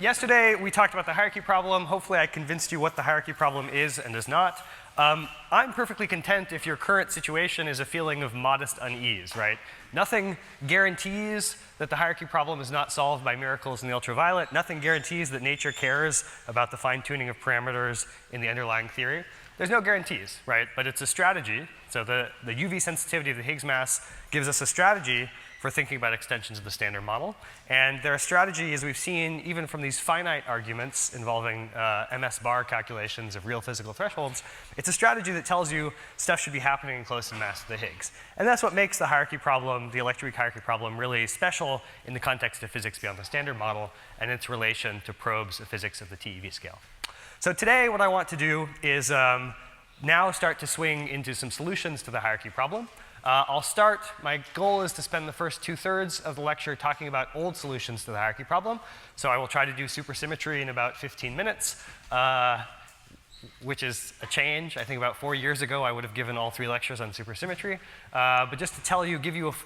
yesterday we talked about the hierarchy problem. Hopefully I convinced you what the hierarchy problem is and is not. I'm perfectly content if your current situation is a feeling of modest unease, right? Nothing guarantees that the hierarchy problem is not solved by miracles in the ultraviolet. Nothing guarantees that nature cares about the fine-tuning of parameters in the underlying theory. There's no guarantees, right? But it's a strategy. So the UV sensitivity of the Higgs mass gives us a strategy for thinking about extensions of the standard model. And they're a strategy, as we've seen, even from these finite arguments involving MS bar calculations of real physical thresholds. It's a strategy that tells you stuff should be happening in close in mass to the Higgs. And that's what makes the hierarchy problem, the electroweak hierarchy problem, really special in the context of physics beyond the standard model and its relation to probes of physics of the TeV scale. So today, what I want to do is now start to swing into some solutions to the hierarchy problem. I'll start, my goal is to spend the first 2/3 of the lecture talking about old solutions to the hierarchy problem. So I will try to do supersymmetry in about 15 minutes, which is a change. I think about 4 years ago, I would have given all 3 lectures on supersymmetry. But just to tell you,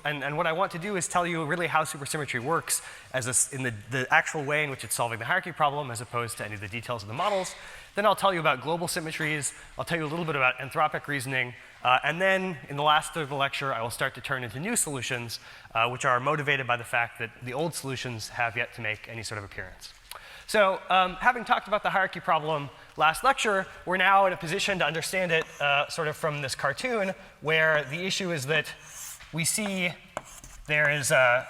and what I want to do is tell you really how supersymmetry works as in the actual way in which it's solving the hierarchy problem as opposed to any of the details of the models. Then I'll tell you about global symmetries. I'll tell you a little bit about anthropic reasoning. And then in the last third of the lecture, I will start to turn into new solutions, which are motivated by the fact that the old solutions have yet to make any sort of appearance. So having talked about the hierarchy problem last lecture, we're now in a position to understand it sort of from this cartoon, where the issue is that we see there is a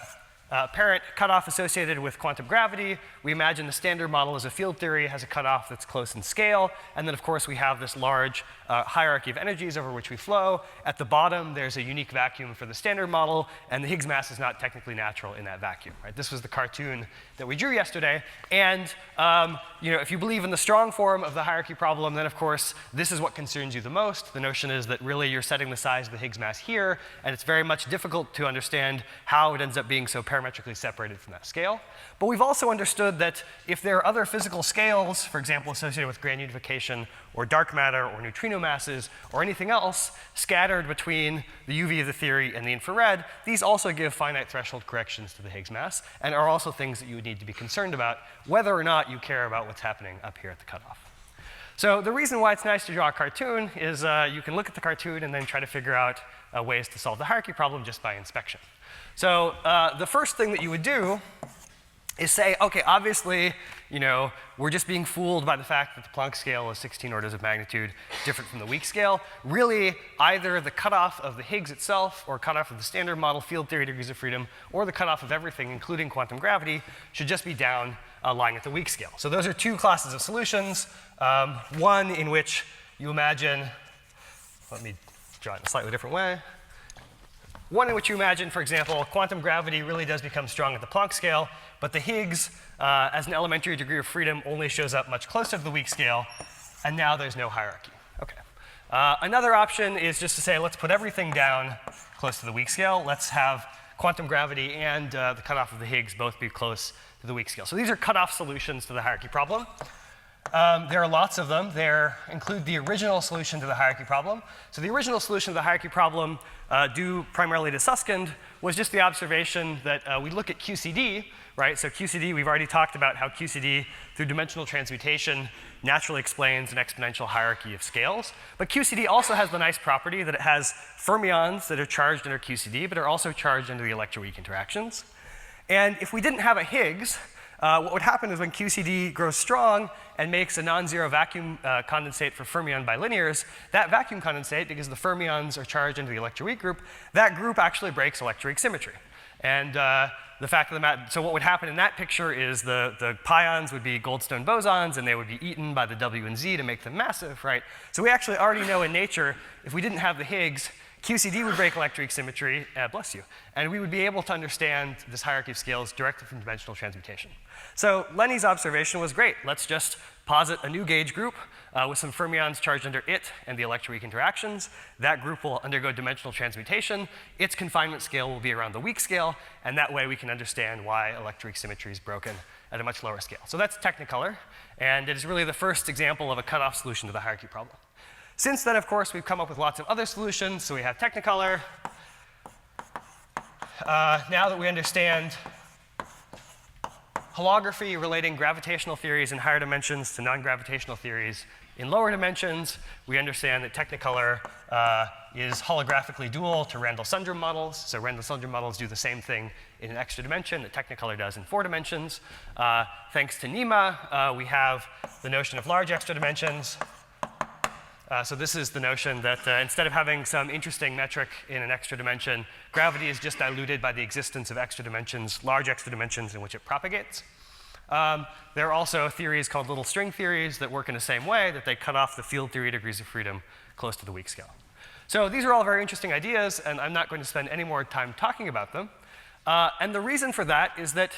apparent cutoff associated with quantum gravity. We imagine the standard model as a field theory has a cutoff that's close in scale. And then, of course, we have this large hierarchy of energies over which we flow. At the bottom, there's a unique vacuum for the standard model. And the Higgs mass is not technically natural in that vacuum. Right? This was the cartoon that we drew yesterday. And if you believe in the strong form of the hierarchy problem, then, of course, this is what concerns you the most. The notion is that really you're setting the size of the Higgs mass here. And it's very much difficult to understand how it ends up being so parametrically separated from that scale. But we've also understood that if there are other physical scales, for example, associated with grand unification or dark matter or neutrino masses or anything else scattered between the UV of the theory and the infrared, these also give finite threshold corrections to the Higgs mass and are also things that you would need to be concerned about whether or not you care about what's happening up here at the cutoff. So the reason why it's nice to draw a cartoon is you can look at the cartoon and then try to figure out ways to solve the hierarchy problem just by inspection. So the first thing that you would do is say, OK, obviously, we're just being fooled by the fact that the Planck scale is 16 orders of magnitude different from the weak scale. Really, either the cutoff of the Higgs itself or cutoff of the standard model field theory degrees of freedom or the cutoff of everything, including quantum gravity, should just be down lying at the weak scale. So those are 2 classes of solutions. One in which you imagine, let me draw it in a slightly different way. One in which you imagine, for example, quantum gravity really does become strong at the Planck scale, but the Higgs, as an elementary degree of freedom, only shows up much closer to the weak scale, and now there's no hierarchy. Okay. Another option is just to say, let's put everything down close to the weak scale. Let's have quantum gravity and the cutoff of the Higgs both be close to the weak scale. So these are cutoff solutions to the hierarchy problem. There are lots of them. They include the original solution to the hierarchy problem. So the original solution to the hierarchy problem, due primarily to Susskind, was just the observation that we look at QCD, right? So QCD, we've already talked about how QCD, through dimensional transmutation, naturally explains an exponential hierarchy of scales. But QCD also has the nice property that it has fermions that are charged under QCD, but are also charged under the electroweak interactions. And if we didn't have a Higgs, what would happen is when QCD grows strong and makes a non-zero vacuum condensate for fermion bilinears, that vacuum condensate, because the fermions are charged into the electroweak group, that group actually breaks electroweak symmetry. And the fact of the matter, so what would happen in that picture is the pions would be Goldstone bosons, and they would be eaten by the W and Z to make them massive, right? So we actually already know in nature, if we didn't have the Higgs, QCD would break electroweak symmetry, bless you, and we would be able to understand this hierarchy of scales directly from dimensional transmutation. So Lenny's observation was great. Let's just posit a new gauge group with some fermions charged under it and the electroweak interactions. That group will undergo dimensional transmutation. Its confinement scale will be around the weak scale, and that way we can understand why electroweak symmetry is broken at a much lower scale. So that's Technicolor, and it is really the first example of a cutoff solution to the hierarchy problem. Since then, of course, we've come up with lots of other solutions. So we have Technicolor. Now that we understand holography relating gravitational theories in higher dimensions to non-gravitational theories in lower dimensions. We understand that Technicolor is holographically dual to Randall-Sundrum models. So Randall-Sundrum models do the same thing in an extra dimension that Technicolor does in 4 dimensions. Thanks to NEMA, we have the notion of large extra dimensions. So this is the notion that instead of having some interesting metric in an extra dimension, gravity is just diluted by the existence of extra dimensions, large extra dimensions in which it propagates. There are also theories called little string theories that work in the same way, that they cut off the field theory degrees of freedom close to the weak scale. So these are all very interesting ideas, and I'm not going to spend any more time talking about them. And the reason for that is that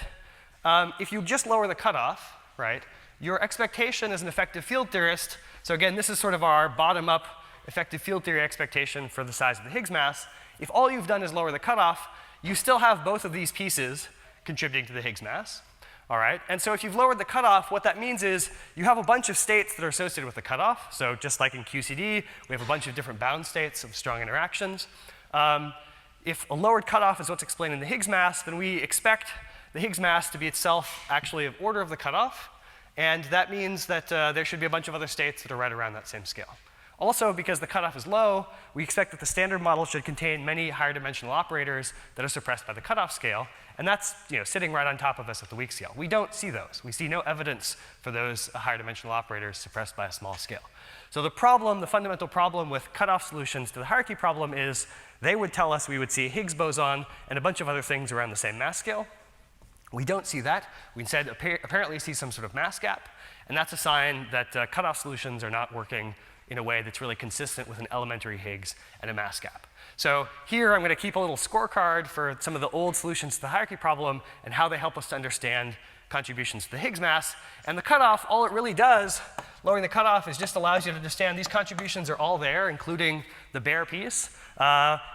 if you just lower the cutoff, right, your expectation as an effective field theorist, so again, this is sort of our bottom-up effective field theory expectation for the size of the Higgs mass. If all you've done is lower the cutoff, you still have both of these pieces contributing to the Higgs mass. All right? And so if you've lowered the cutoff, what that means is you have a bunch of states that are associated with the cutoff. So just like in QCD, we have a bunch of different bound states of strong interactions. If a lowered cutoff is what's explained in the Higgs mass, then we expect the Higgs mass to be itself actually of order of the cutoff. And that means that there should be a bunch of other states that are right around that same scale. Also, because the cutoff is low, we expect that the standard model should contain many higher dimensional operators that are suppressed by the cutoff scale. And that's sitting right on top of us at the weak scale. We don't see those. We see no evidence for those higher dimensional operators suppressed by a small scale. So the problem, the fundamental problem with cutoff solutions to the hierarchy problem is they would tell us we would see a Higgs boson and a bunch of other things around the same mass scale. We don't see that. We instead apparently see some sort of mass gap. And that's a sign that cutoff solutions are not working in a way that's really consistent with an elementary Higgs and a mass gap. So here I'm going to keep a little scorecard for some of the old solutions to the hierarchy problem and how they help us to understand contributions to the Higgs mass. And the cutoff, all it really does, lowering the cutoff, is just allows you to understand these contributions are all there, including the bare piece.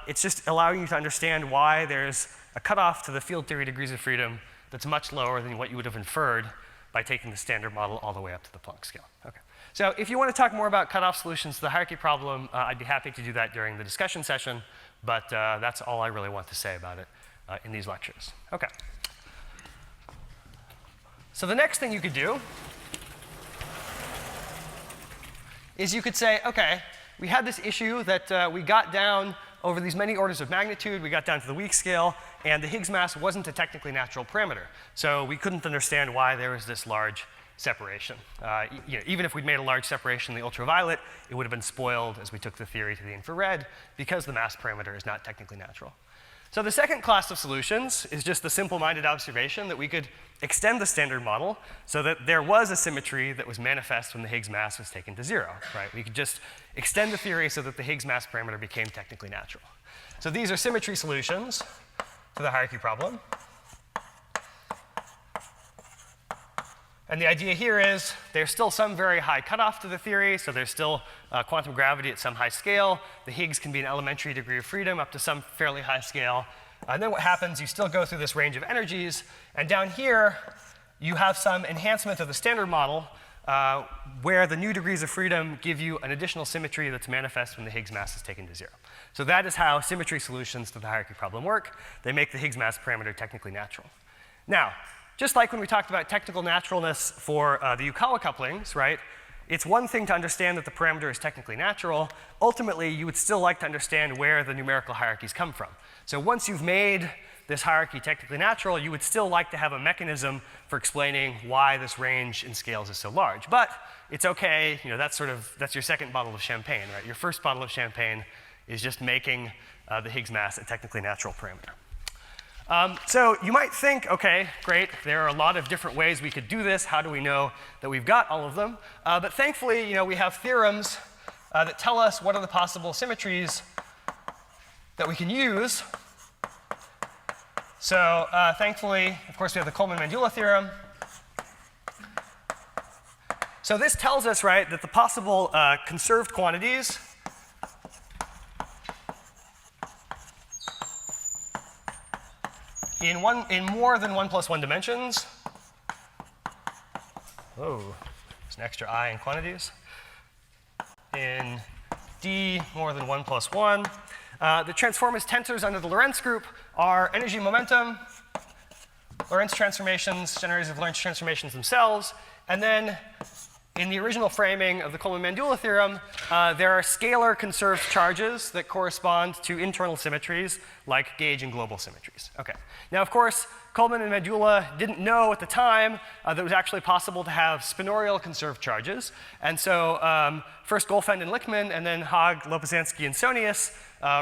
It's just allowing you to understand why there's a cutoff to the field theory degrees of freedom that's much lower than what you would have inferred by taking the standard model all the way up to the Planck scale. Okay. So if you want to talk more about cutoff solutions to the hierarchy problem, I'd be happy to do that during the discussion session, but that's all I really want to say about it in these lectures. Okay. So the next thing you could do is you could say, okay, we had this issue that we got down over these many orders of magnitude, we got down to the weak scale, and the Higgs mass wasn't a technically natural parameter. So we couldn't understand why there was this large separation. Even if we'd made a large separation in the ultraviolet, it would have been spoiled as we took the theory to the infrared because the mass parameter is not technically natural. So the second class of solutions is just the simple-minded observation that we could extend the standard model so that there was a symmetry that was manifest when the Higgs mass was taken to 0, right? We could just extend the theory so that the Higgs mass parameter became technically natural. So these are symmetry solutions to the hierarchy problem. And the idea here is there's still some very high cutoff to the theory, so there's still quantum gravity at some high scale. The Higgs can be an elementary degree of freedom up to some fairly high scale. And then what happens, you still go through this range of energies, and down here, you have some enhancement of the standard model where the new degrees of freedom give you an additional symmetry that's manifest when the Higgs mass is taken to 0. So that is how symmetry solutions to the hierarchy problem work. They make the Higgs mass parameter technically natural. Now, just like when we talked about technical naturalness for the Yukawa couplings, right? It's one thing to understand that the parameter is technically natural. Ultimately, you would still like to understand where the numerical hierarchies come from. So once you've made this hierarchy technically natural, you would still like to have a mechanism for explaining why this range in scales is so large. But it's okay, that's your second bottle of champagne, right? Your first bottle of champagne is just making the Higgs mass a technically natural parameter. So you might think, okay, great, there are a lot of different ways we could do this. How do we know that we've got all of them? But thankfully, we have theorems that tell us what are the possible symmetries that we can use. So thankfully, of course, we have the Coleman-Majula theorem. So this tells us, right, that the possible conserved quantities in more than 1 + 1 dimensions. Oh, there's an extra I in quantities. In D more than 1 + 1. The transformist tensors under the Lorentz group are energy momentum Lorentz transformations, generators of Lorentz transformations themselves. And then in the original framing of the Coleman-Majula theorem, there are scalar conserved charges that correspond to internal symmetries like gauge and global symmetries. Okay. Now, of course, Coleman and Majula didn't know at the time that it was actually possible to have spinorial conserved charges. And so first Goldfend and Lichtman, and then Haag, Lopusanski, and Sonius,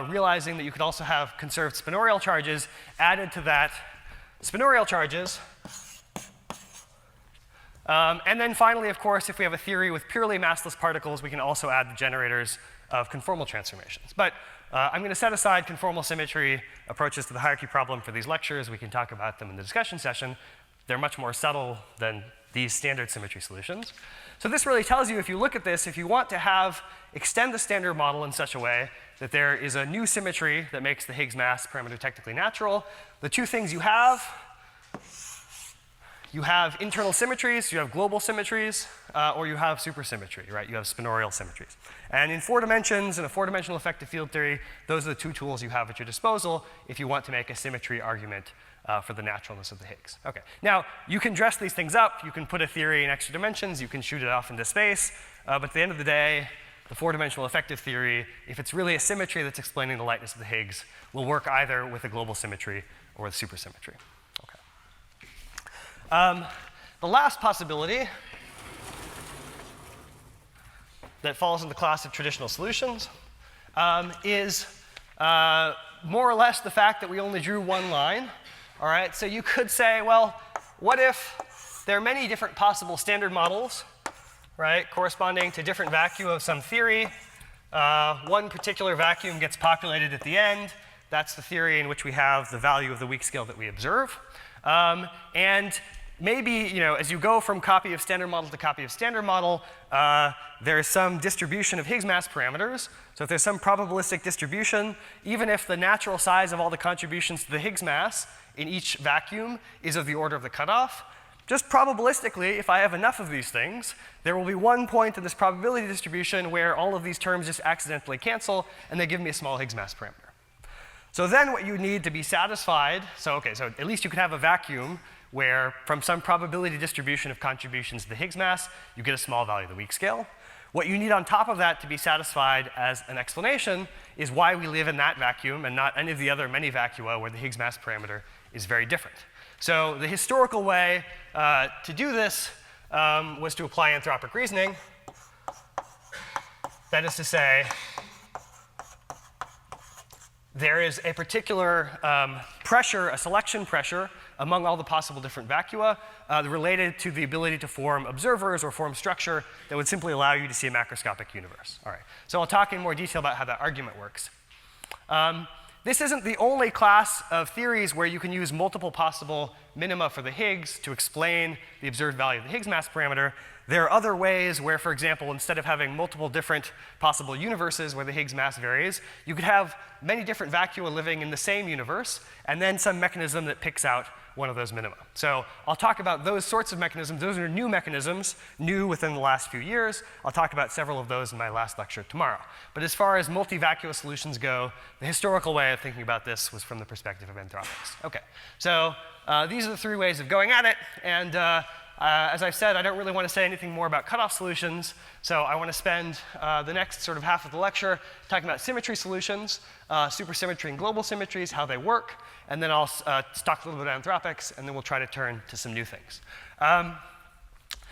realizing that you could also have conserved spinorial charges, added to that spinorial charges. And then finally, of course, if we have a theory with purely massless particles, we can also add the generators of conformal transformations. But I'm going to set aside conformal symmetry approaches to the hierarchy problem for these lectures. We can talk about them in the discussion session. They're much more subtle than these standard symmetry solutions. So this really tells you, if you look at this, if you want to extend the standard model in such a way that there is a new symmetry that makes the Higgs mass parameter technically natural, the two things you have internal symmetries, you have global symmetries, or you have supersymmetry, right? You have spinorial symmetries. And in 4 dimensions, in a 4-dimensional effective field theory, those are the two tools you have at your disposal if you want to make a symmetry argument for the naturalness of the Higgs. Okay. Now, you can dress these things up. You can put a theory in extra dimensions. You can shoot it off into space. But at the end of the day, the 4-dimensional effective theory, if it's really a symmetry that's explaining the lightness of the Higgs, will work either with a global symmetry or with supersymmetry. The last possibility that falls in the class of traditional solutions is more or less the fact that we only drew one line. All right, so you could say, well, what if there are many different possible standard models, right, corresponding to different vacua of some theory. One particular vacuum gets populated at the end. That's the theory in which we have the value of the weak scale that we observe. And maybe, as you go from copy of standard model to copy of standard model, there's some distribution of Higgs mass parameters. So if there's some probabilistic distribution, even if the natural size of all the contributions to the Higgs mass in each vacuum is of the order of the cutoff, just probabilistically, if I have enough of these things, there will be one point in this probability distribution where all of these terms just accidentally cancel, and they give me a small Higgs mass parameter. So then what you need to be satisfied, so at least you can have a vacuum where from some probability distribution of contributions to the Higgs mass, you get a small value of the weak scale. What you need on top of that to be satisfied as an explanation is why we live in that vacuum and not any of the other many vacua where the Higgs mass parameter is very different. So the historical way to do this was to apply anthropic reasoning. That is to say, there is a particular pressure, a selection pressure, among all the possible different vacua related to the ability to form observers or form structure that would simply allow you to see a macroscopic universe. All right. So I'll talk in more detail about how that argument works. This isn't the only class of theories where you can use multiple possible minima for the Higgs to explain the observed value of the Higgs mass parameter. There are other ways where, for example, instead of having multiple different possible universes where the Higgs mass varies, you could have many different vacua living in the same universe, and then some mechanism that picks out one of those minima. So I'll talk about those sorts of mechanisms. Those are new mechanisms, new within the last few years. I'll talk about several of those in my last lecture tomorrow. But as far as multi-vacua solutions go, the historical way of thinking about this was from the perspective of anthropics. Okay, so these are the 3 ways of going at it. And as I've said, I don't really want to say anything more about cutoff solutions. So I want to spend the next sort of half of the lecture talking about symmetry solutions, supersymmetry and global symmetries, how they work. And then I'll talk a little bit about anthropics, and then we'll try to turn to some new things.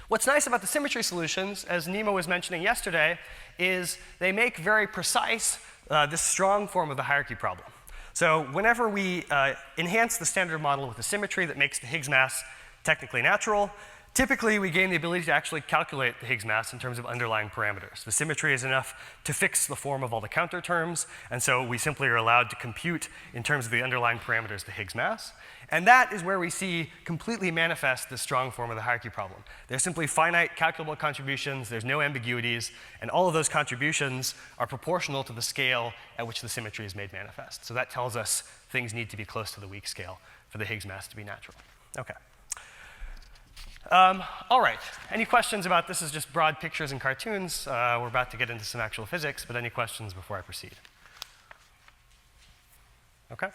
What's nice about the symmetry solutions, as Nima was mentioning yesterday, is they make very precise this strong form of the hierarchy problem. So whenever we enhance the standard model with a symmetry that makes the Higgs mass technically natural, typically we gain the ability to actually calculate the Higgs mass in terms of underlying parameters. The symmetry is enough to fix the form of all the counter terms, and so we simply are allowed to compute in terms of the underlying parameters the Higgs mass. And that is where we see completely manifest the strong form of the hierarchy problem. There's simply finite calculable contributions, there's no ambiguities, and all of those contributions are proportional to the scale at which the symmetry is made manifest. So that tells us things need to be close to the weak scale for the Higgs mass to be natural. Okay. All right, any questions about this? Is just broad pictures and cartoons. We're about to get into some actual physics, but any questions before I proceed? Okay.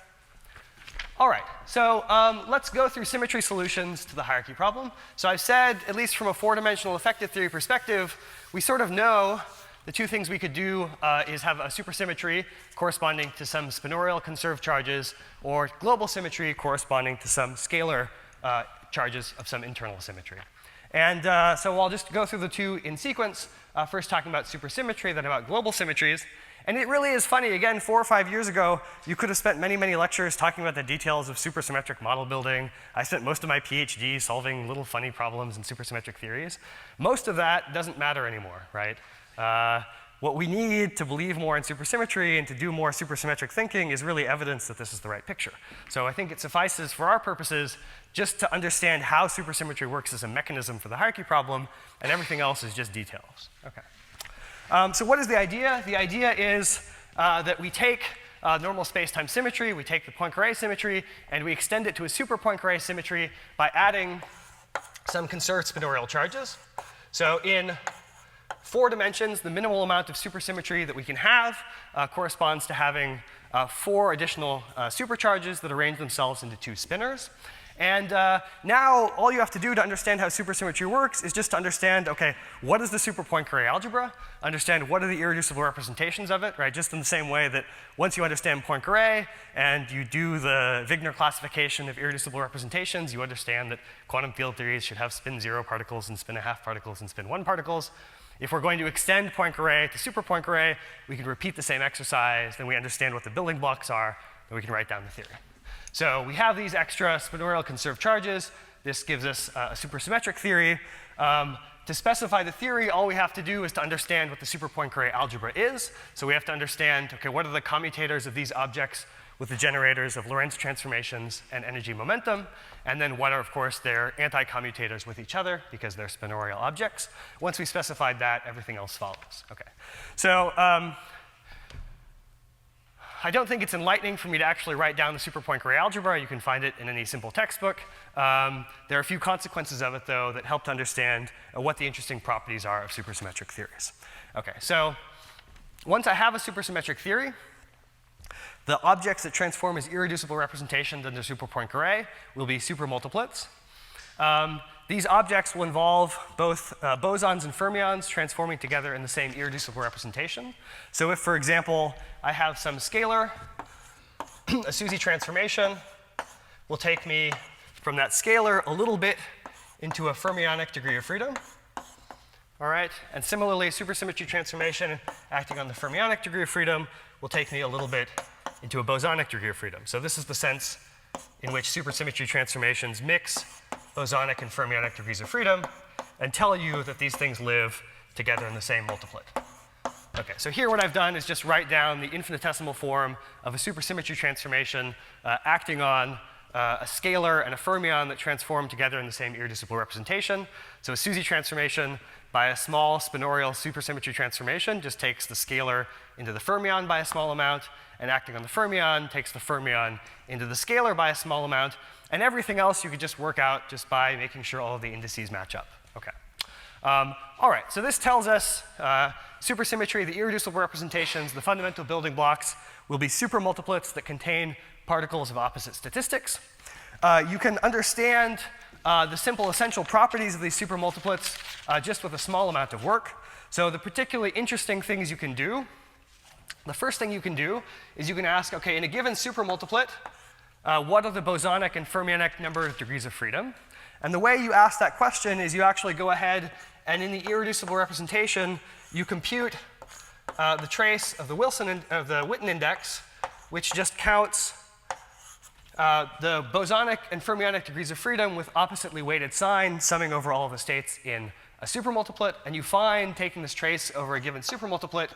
All right, so let's go through symmetry solutions to the hierarchy problem. So I've said, at least from a four-dimensional effective theory perspective, we sort of know the two things we could do is have a supersymmetry corresponding to some spinorial conserved charges, or global symmetry corresponding to some scalar charges of some internal symmetry. And so I'll just go through the two in sequence, first talking about supersymmetry, then about global symmetries. And it really is funny. Again, 4 or 5 years ago, you could have spent many, many lectures talking about the details of supersymmetric model building. I spent most of my PhD solving little funny problems in supersymmetric theories. Most of that doesn't matter anymore, right? What we need to believe more in supersymmetry and to do more supersymmetric thinking is really evidence that this is the right picture. So I think it suffices for our purposes just to understand how supersymmetry works as a mechanism for the hierarchy problem, and everything else is just details. Okay. So what is the idea? The idea is that we take normal space-time symmetry, we take the Poincare symmetry, and we extend it to a super Poincare symmetry by adding some conserved spinorial charges. So in 4 dimensions, the minimal amount of supersymmetry that we can have corresponds to having 4 additional supercharges that arrange themselves into 2 spinors. And now all you have to do to understand how supersymmetry works is just to understand, okay, what is the super Poincare algebra? Understand what are the irreducible representations of it, right? Just in the same way that once you understand Poincare and you do the Wigner classification of irreducible representations, you understand that quantum field theories should have spin 0 particles and spin 1/2 particles and spin 1 particles. If we're going to extend Poincare to super Poincare, we can repeat the same exercise, then we understand what the building blocks are, and we can write down the theory. So we have these extra spinorial conserved charges. This gives us a supersymmetric theory. To specify the theory, all we have to do is to understand what the super Poincare algebra is. So we have to understand, okay, what are the commutators of these objects with the generators of Lorentz transformations and energy momentum, and then what are, of course, their anti-commutators with each other, because they're spinorial objects. Once we specified that, everything else follows. Okay. So I don't think it's enlightening for me to actually write down the super Poincare algebra. You can find it in any simple textbook. There are a few consequences of it, though, that help to understand what the interesting properties are of supersymmetric theories. Okay, so once I have a supersymmetric theory, the objects that transform as irreducible representations under super Poincare will be supermultiplets. These objects will involve both bosons and fermions transforming together in the same irreducible representation. So if, for example, I have some scalar, a SUSY transformation will take me from that scalar a little bit into a fermionic degree of freedom. All right, and similarly, supersymmetry transformation acting on the fermionic degree of freedom will take me a little bit into a bosonic degree of freedom. So this is the sense in which supersymmetry transformations mix bosonic and fermionic degrees of freedom and tell you that these things live together in the same multiplet. Okay, so here what I've done is just write down the infinitesimal form of a supersymmetry transformation acting on a scalar and a fermion that transform together in the same irreducible representation. So a SUSY transformation by a small spinorial supersymmetry transformation just takes the scalar into the fermion by a small amount, and acting on the fermion takes the fermion into the scalar by a small amount, and everything else you could just work out just by making sure all of the indices match up. Okay. All right, so this tells us supersymmetry, the irreducible representations, the fundamental building blocks will be supermultiplets that contain particles of opposite statistics. You can understand the simple essential properties of these supermultiplets just with a small amount of work. So the particularly interesting things you can do, the first thing you can do is you can ask, okay, in a given supermultiplet, what are the bosonic and fermionic number of degrees of freedom? And the way you ask that question is you actually go ahead and in the irreducible representation, you compute the trace of the Witten index, which just counts the bosonic and fermionic degrees of freedom with oppositely weighted sign summing over all of the states in a supermultiplet, and you find, taking this trace over a given supermultiplet,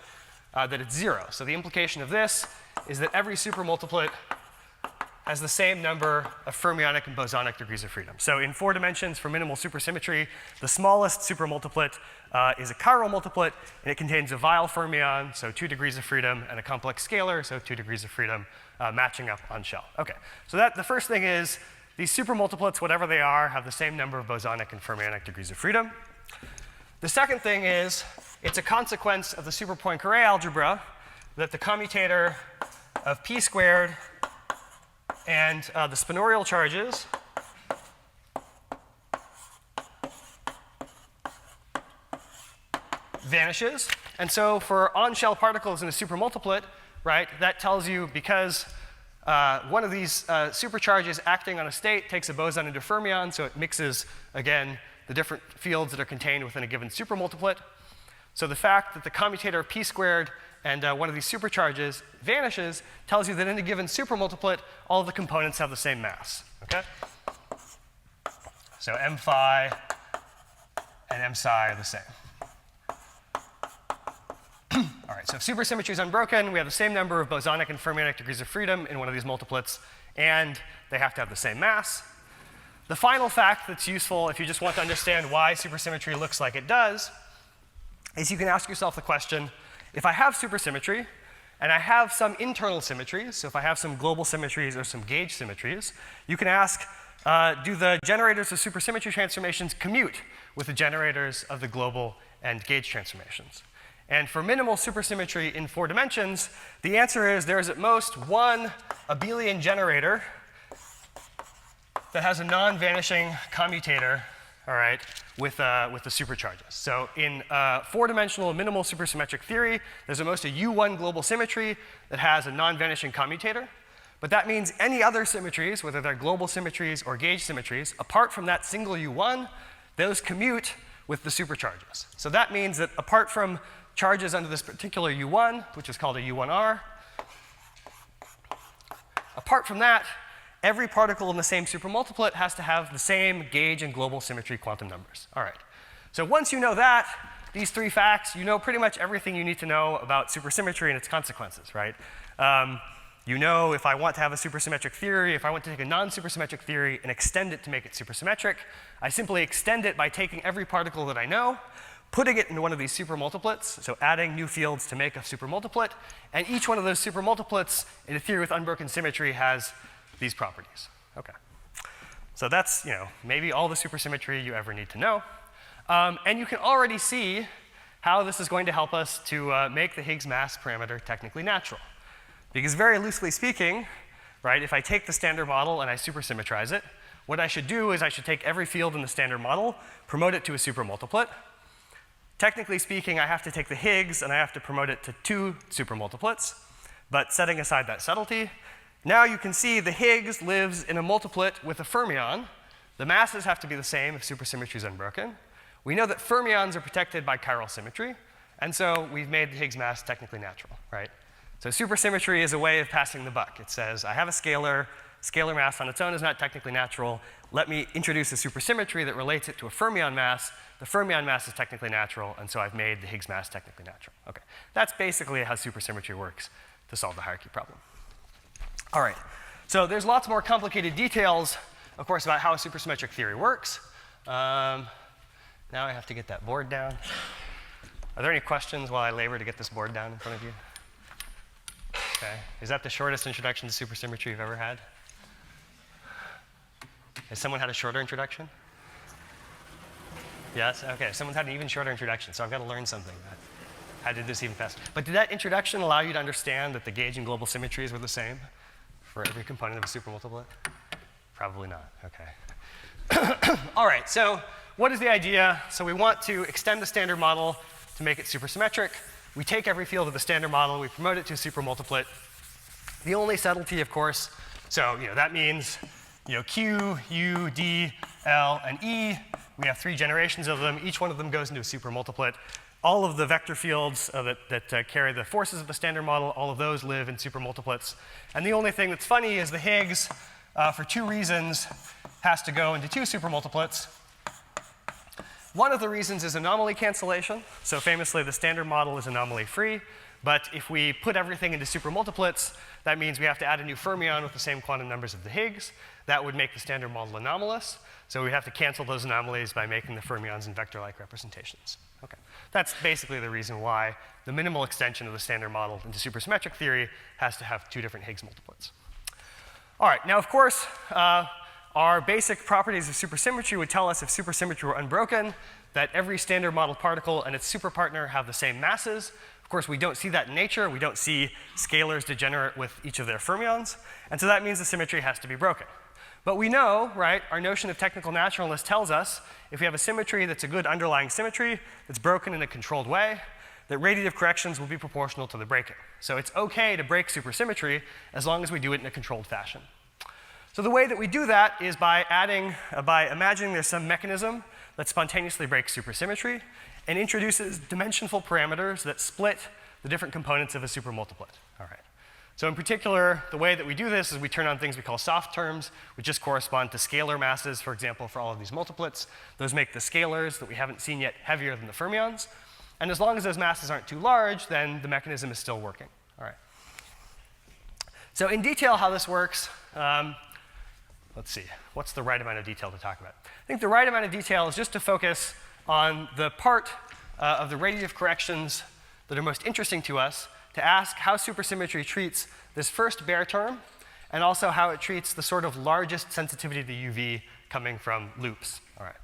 that it's 0. So the implication of this is that every supermultiplet has the same number of fermionic and bosonic degrees of freedom. So in 4 dimensions for minimal supersymmetry, the smallest supermultiplet is a chiral multiplet, and it contains a Weyl fermion, so 2 degrees of freedom, and a complex scalar, so 2 degrees of freedom, matching up on shell. Okay, so the first thing is these supermultiplets, whatever they are, have the same number of bosonic and fermionic degrees of freedom. The second thing is it's a consequence of the super Poincare algebra that the commutator of p squared and the spinorial charges vanishes. And so for on-shell particles in a supermultiplet, right, that tells you because one of these supercharges acting on a state takes a boson into fermion, so it mixes, again, the different fields that are contained within a given supermultiplet. So the fact that the commutator of p squared and one of these supercharges vanishes tells you that in a given supermultiplet, all of the components have the same mass, okay? So m phi and m psi are the same. All right, so if supersymmetry is unbroken, we have the same number of bosonic and fermionic degrees of freedom in one of these multiplets, and they have to have the same mass. The final fact that's useful if you just want to understand why supersymmetry looks like it does is you can ask yourself the question, if I have supersymmetry and I have some internal symmetries, so if I have some global symmetries or some gauge symmetries, you can ask, do the generators of supersymmetry transformations commute with the generators of the global and gauge transformations? And for minimal supersymmetry in 4 dimensions, the answer is there is at most one abelian generator that has a non-vanishing commutator, all right, with the supercharges. So in 4-dimensional minimal supersymmetric theory, there's at most a U1 global symmetry that has a non-vanishing commutator. But that means any other symmetries, whether they're global symmetries or gauge symmetries, apart from that single U1, those commute with the supercharges. So that means that apart from charges under this particular U1, which is called a U1R, apart from that, every particle in the same supermultiplet has to have the same gauge and global symmetry quantum numbers. All right. So once you know that, these 3 facts, you know pretty much everything you need to know about supersymmetry and its consequences, right? You know if I want to have a supersymmetric theory, if I want to take a non-supersymmetric theory and extend it to make it supersymmetric, I simply extend it by taking every particle that I know, putting it into one of these supermultiplets, so adding new fields to make a supermultiplet, and each one of those supermultiplets in a theory with unbroken symmetry has these properties. Okay. So that's, maybe all the supersymmetry you ever need to know. And you can already see how this is going to help us to make the Higgs mass parameter technically natural. Because very loosely speaking, right, if I take the standard model and I supersymmetrize it, what I should do is I should take every field in the standard model, promote it to a supermultiplet. Technically speaking, I have to take the Higgs and I have to promote it to 2 supermultiplets. But setting aside that subtlety, now you can see the Higgs lives in a multiplet with a fermion. The masses have to be the same if supersymmetry is unbroken. We know that fermions are protected by chiral symmetry, and so we've made the Higgs mass technically natural, right? So supersymmetry is a way of passing the buck. It says, I have a scalar mass on its own is not technically natural. Let me introduce a supersymmetry that relates it to a fermion mass. The fermion mass is technically natural, and so I've made the Higgs mass technically natural. Okay, that's basically how supersymmetry works to solve the hierarchy problem. All right, so there's lots more complicated details, of course, about how a supersymmetric theory works. Now I have to get that board down. Are there any questions while I labor to get this board down in front of you? Okay, is that the shortest introduction to supersymmetry you've ever had? Has someone had a shorter introduction? Yes? Okay, someone's had an even shorter introduction, so I've got to learn something. I did this even faster. But did that introduction allow you to understand that the gauge and global symmetries were the same for every component of a supermultiplet? Probably not. Okay. All right, so what is the idea? So we want to extend the standard model to make it supersymmetric. We take every field of the standard model, we promote it to a supermultiplet. The only subtlety, of course, so that means Q, U, D, L, and E. We have 3 generations of them. Each one of them goes into a supermultiplet. All of the vector fields that carry the forces of the standard model, all of those live in supermultiplets. And the only thing that's funny is the Higgs, for 2 reasons, has to go into 2 supermultiplets. One of the reasons is anomaly cancellation. So famously, the standard model is anomaly-free. But if we put everything into supermultiplets, that means we have to add a new fermion with the same quantum numbers of the Higgs. That would make the standard model anomalous. So we have to cancel those anomalies by making the fermions in vector-like representations. Okay. That's basically the reason why the minimal extension of the standard model into supersymmetric theory has to have 2 different Higgs multiplets. All right, now of course, our basic properties of supersymmetry would tell us if supersymmetry were unbroken, that every standard model particle and its superpartner have the same masses. Of course, we don't see that in nature. We don't see scalars degenerate with each of their fermions. And so that means the symmetry has to be broken. But we know, right, our notion of technical naturalness tells us if we have a symmetry that's a good underlying symmetry that's broken in a controlled way, that radiative corrections will be proportional to the breaking. So it's OK to break supersymmetry as long as we do it in a controlled fashion. So the way that we do that is by imagining there's some mechanism that spontaneously breaks supersymmetry and introduces dimensionful parameters that split the different components of a supermultiplet. All right. So in particular, the way that we do this is we turn on things we call soft terms, which just correspond to scalar masses, for example, for all of these multiplets. Those make the scalars that we haven't seen yet heavier than the fermions. And as long as those masses aren't too large, then the mechanism is still working. All right. So in detail how this works, let's see, what's the right amount of detail to talk about? I think the right amount of detail is just to focus on the part of the radiative corrections that are most interesting to us, to ask how supersymmetry treats this first bare term, and also how it treats the sort of largest sensitivity to UV coming from loops. All right.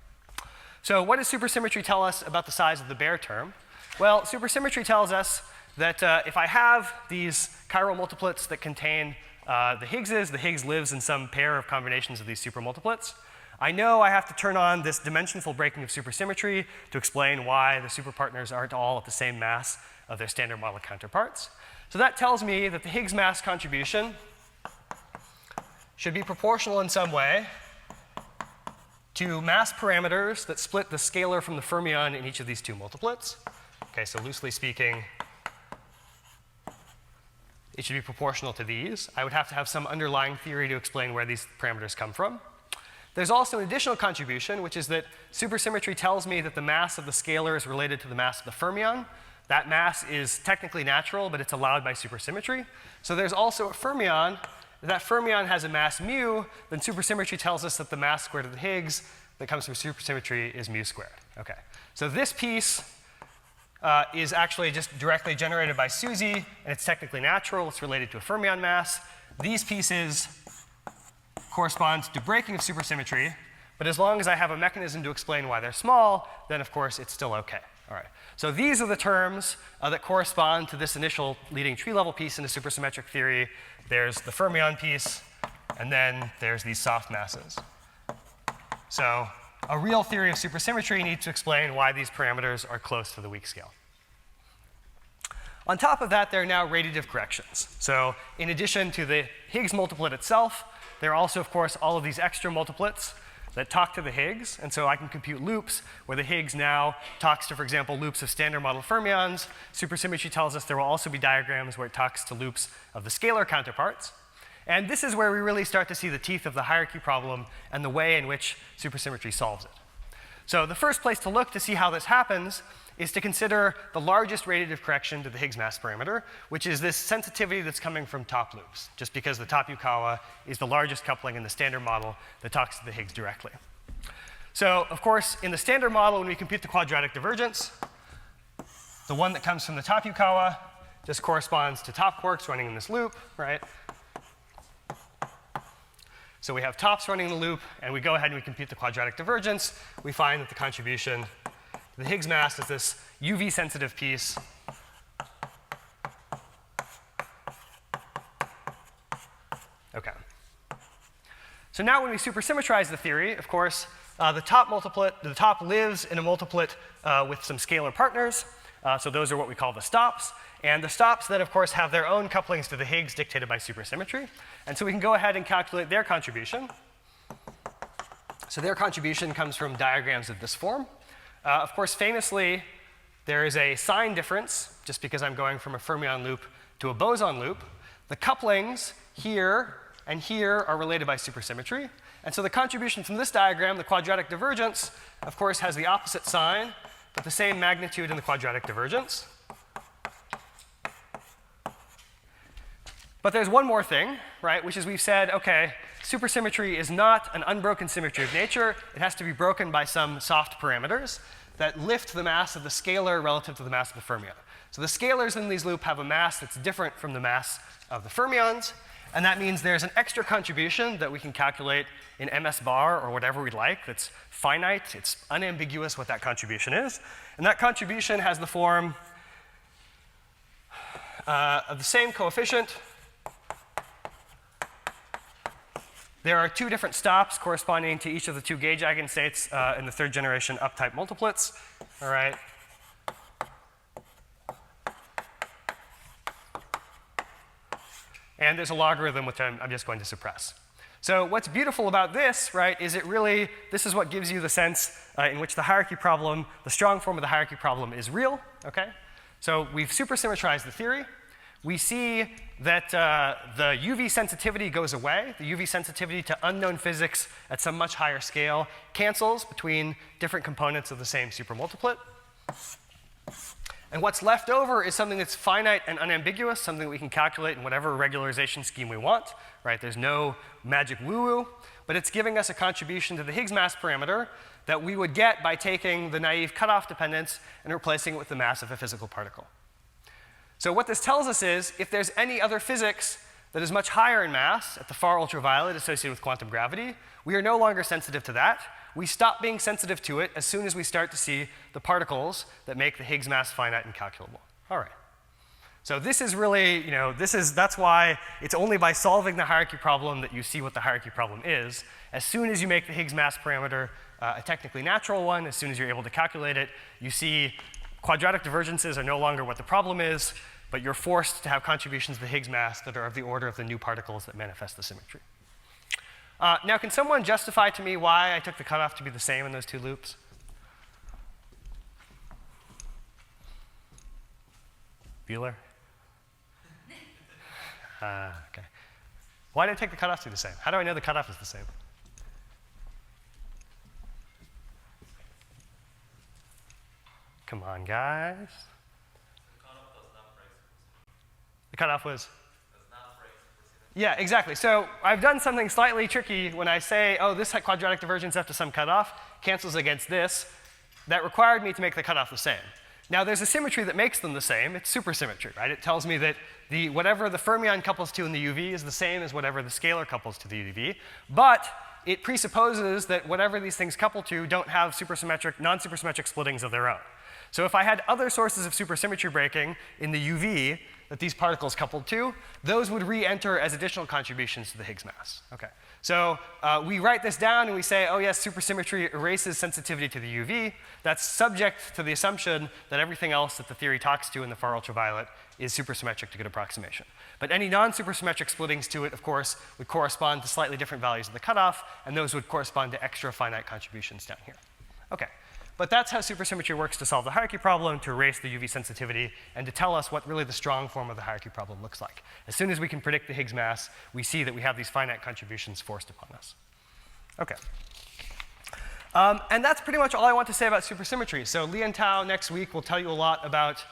So what does supersymmetry tell us about the size of the bare term? Well, supersymmetry tells us that if I have these chiral multiplets that contain the Higgses, the Higgs lives in some pair of combinations of these supermultiplets. I know I have to turn on this dimensionful breaking of supersymmetry to explain why the superpartners aren't all at the same mass of their standard model counterparts. So that tells me that the Higgs mass contribution should be proportional in some way to mass parameters that split the scalar from the fermion in each of these two multiplets. Okay, so loosely speaking, it should be proportional to these. I would have to have some underlying theory to explain where these parameters come from. There's also an additional contribution, which is that supersymmetry tells me that the mass of the scalar is related to the mass of the fermion. That mass is technically natural, but it's allowed by supersymmetry. So there's also a fermion. If that fermion has a mass mu, then supersymmetry tells us that the mass squared of the Higgs that comes from supersymmetry is mu squared. Okay. So this piece is actually just directly generated by SUSY, and it's technically natural. It's related to a fermion mass. These pieces correspond to breaking of supersymmetry, but as long as I have a mechanism to explain why they're small, then of course it's still OK. All right. So these are the terms that correspond to this initial leading tree-level piece in the supersymmetric theory. There's the fermion piece, and then there's these soft masses. So a real theory of supersymmetry needs to explain why these parameters are close to the weak scale. On top of that, there are now radiative corrections. So in addition to the Higgs multiplet itself, there are also, of course, all of these extra multiplets that talk to the Higgs. And so I can compute loops where the Higgs now talks to, for example, loops of standard model fermions. Supersymmetry tells us there will also be diagrams where it talks to loops of the scalar counterparts. And this is where we really start to see the teeth of the hierarchy problem and the way in which supersymmetry solves it. So the first place to look to see how this happens is to consider the largest radiative correction to the Higgs mass parameter, which is this sensitivity that's coming from top loops, just because the top Yukawa is the largest coupling in the standard model that talks to the Higgs directly. So, of course, in the standard model, when we compute the quadratic divergence, the one that comes from the top Yukawa just corresponds to top quarks running in this loop, right? So we have tops running the loop, and we go ahead and we compute the quadratic divergence. We find that the contribution to the Higgs mass is this UV-sensitive piece. OK. So now when we supersymmetrize the theory, of course, the top lives in a multiplet with some scalar partners. So those are what we call the stops. And the stops then, of course, have their own couplings to the Higgs dictated by supersymmetry. And so we can go ahead and calculate their contribution. So their contribution comes from diagrams of this form. Of course, famously, there is a sign difference, just because I'm going from a fermion loop to a boson loop. The couplings here and here are related by supersymmetry. And so the contribution from this diagram, the quadratic divergence, of course, has the opposite sign, but the same magnitude in the quadratic divergence. But there's one more thing, right, which is we've said, OK, supersymmetry is not an unbroken symmetry of nature. It has to be broken by some soft parameters that lift the mass of the scalar relative to the mass of the fermion. So the scalars in these loops have a mass that's different from the mass of the fermions. And that means there's an extra contribution that we can calculate in MS bar or whatever we'd like that's finite. It's unambiguous what that contribution is. And that contribution has the form of the same coefficient. There are two different stops corresponding to each of the two gauge eigenstates in the third generation up-type multiplets. All right. And there's a logarithm, which I'm just going to suppress. So what's beautiful about this, right, is this is what gives you the sense in which the hierarchy problem, the strong form of the hierarchy problem is real, okay? So we've supersymmetrized the theory. We see that the UV sensitivity goes away. The UV sensitivity to unknown physics at some much higher scale cancels between different components of the same supermultiplet. And what's left over is something that's finite and unambiguous, something we can calculate in whatever regularization scheme we want, right? There's no magic woo-woo, but it's giving us a contribution to the Higgs mass parameter that we would get by taking the naive cutoff dependence and replacing it with the mass of a physical particle. So what this tells us is, if there's any other physics that is much higher in mass at the far ultraviolet associated with quantum gravity, we are no longer sensitive to that. We stop being sensitive to it as soon as we start to see the particles that make the Higgs mass finite and calculable. All right. So this is really, that's why it's only by solving the hierarchy problem that you see what the hierarchy problem is. As soon as you make the Higgs mass parameter a technically natural one, as soon as you're able to calculate it, you see quadratic divergences are no longer what the problem is, but you're forced to have contributions to the Higgs mass that are of the order of the new particles that manifest the symmetry. Now, can someone justify to me why I took the cutoff to be the same in those two loops? Bueller? OK. Why did I take the cutoff to be the same? How do I know the cutoff is the same? Come on, guys. The cutoff was? Yeah, exactly. So I've done something slightly tricky when I say, oh, this quadratic divergence after some cutoff cancels against this. That required me to make the cutoff the same. Now, there's a symmetry that makes them the same. It's supersymmetry, right? It tells me that whatever the fermion couples to in the UV is the same as whatever the scalar couples to the UV. But it presupposes that whatever these things couple to don't have non-supersymmetric splittings of their own. So if I had other sources of supersymmetry breaking in the UV that these particles coupled to, those would re-enter as additional contributions to the Higgs mass. Okay. So we write this down and we say, oh yes, supersymmetry erases sensitivity to the UV. That's subject to the assumption that everything else that the theory talks to in the far ultraviolet is supersymmetric to good approximation. But any non-supersymmetric splittings to it, of course, would correspond to slightly different values of the cutoff, and those would correspond to extra finite contributions down here. Okay. But that's how supersymmetry works to solve the hierarchy problem, to erase the UV sensitivity, and to tell us what really the strong form of the hierarchy problem looks like. As soon as we can predict the Higgs mass, we see that we have these finite contributions forced upon us. Okay. And that's pretty much all I want to say about supersymmetry. So Li and Tao next week will tell you a lot about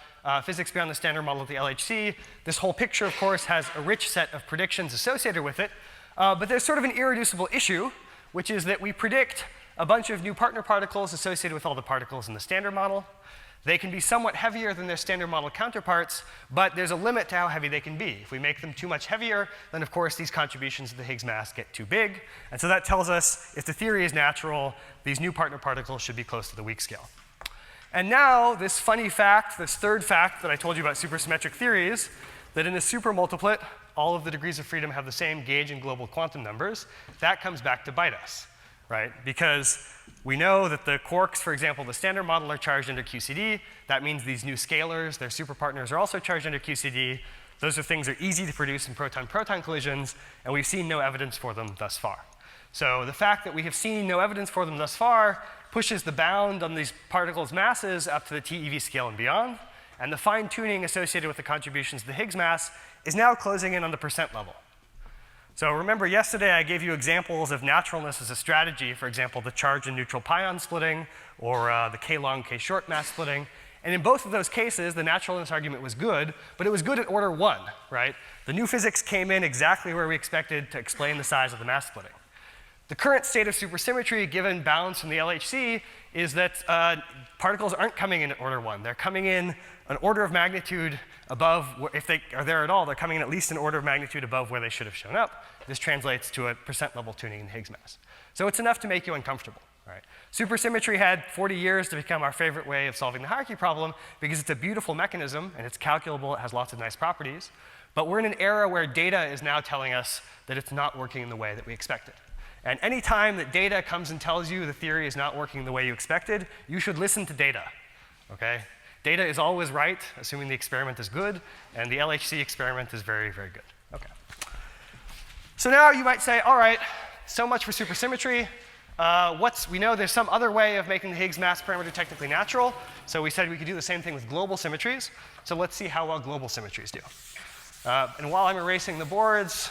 physics beyond the standard model of the LHC. This whole picture, of course, has a rich set of predictions associated with it. But there's sort of an irreducible issue, which is that we predict a bunch of new partner particles associated with all the particles in the standard model. They can be somewhat heavier than their standard model counterparts, but there's a limit to how heavy they can be. If we make them too much heavier, then of course these contributions to the Higgs mass get too big. And so that tells us if the theory is natural, these new partner particles should be close to the weak scale. And now this funny fact, this third fact that I told you about supersymmetric theories, that in a supermultiplet, all of the degrees of freedom have the same gauge and global quantum numbers, that comes back to bite us. Right? Because we know that the quarks, for example, the standard model are charged under QCD. That means these new scalars, their superpartners, are also charged under QCD. Those are things that are easy to produce in proton-proton collisions, and we've seen no evidence for them thus far. So the fact that we have seen no evidence for them thus far pushes the bound on these particles' masses up to the TeV scale and beyond, and the fine-tuning associated with the contributions to the Higgs mass is now closing in on the percent level. So remember yesterday I gave you examples of naturalness as a strategy, for example, the charge and neutral pion splitting or the K-long, K-short mass splitting. And in both of those cases, the naturalness argument was good, but it was good at order 1, right? The new physics came in exactly where we expected to explain the size of the mass splitting. The current state of supersymmetry, given bounds from the LHC, is that particles aren't coming in order 1. They're coming in an order of magnitude above, if they are there at all, they're coming in at least an order of magnitude above where they should have shown up. This translates to a percent level tuning in Higgs mass. So it's enough to make you uncomfortable. Right? Supersymmetry had 40 years to become our favorite way of solving the hierarchy problem because it's a beautiful mechanism and it's calculable, it has lots of nice properties. But we're in an era where data is now telling us that it's not working in the way that we expected. And any time that data comes and tells you the theory is not working the way you expected, you should listen to data. Okay? Data is always right, assuming the experiment is good, and the LHC experiment is very, very good. Okay. So now you might say, all right, so much for supersymmetry. We know there's some other way of making the Higgs mass parameter technically natural. So we said we could do the same thing with global symmetries. So let's see how well global symmetries do. And while I'm erasing the boards,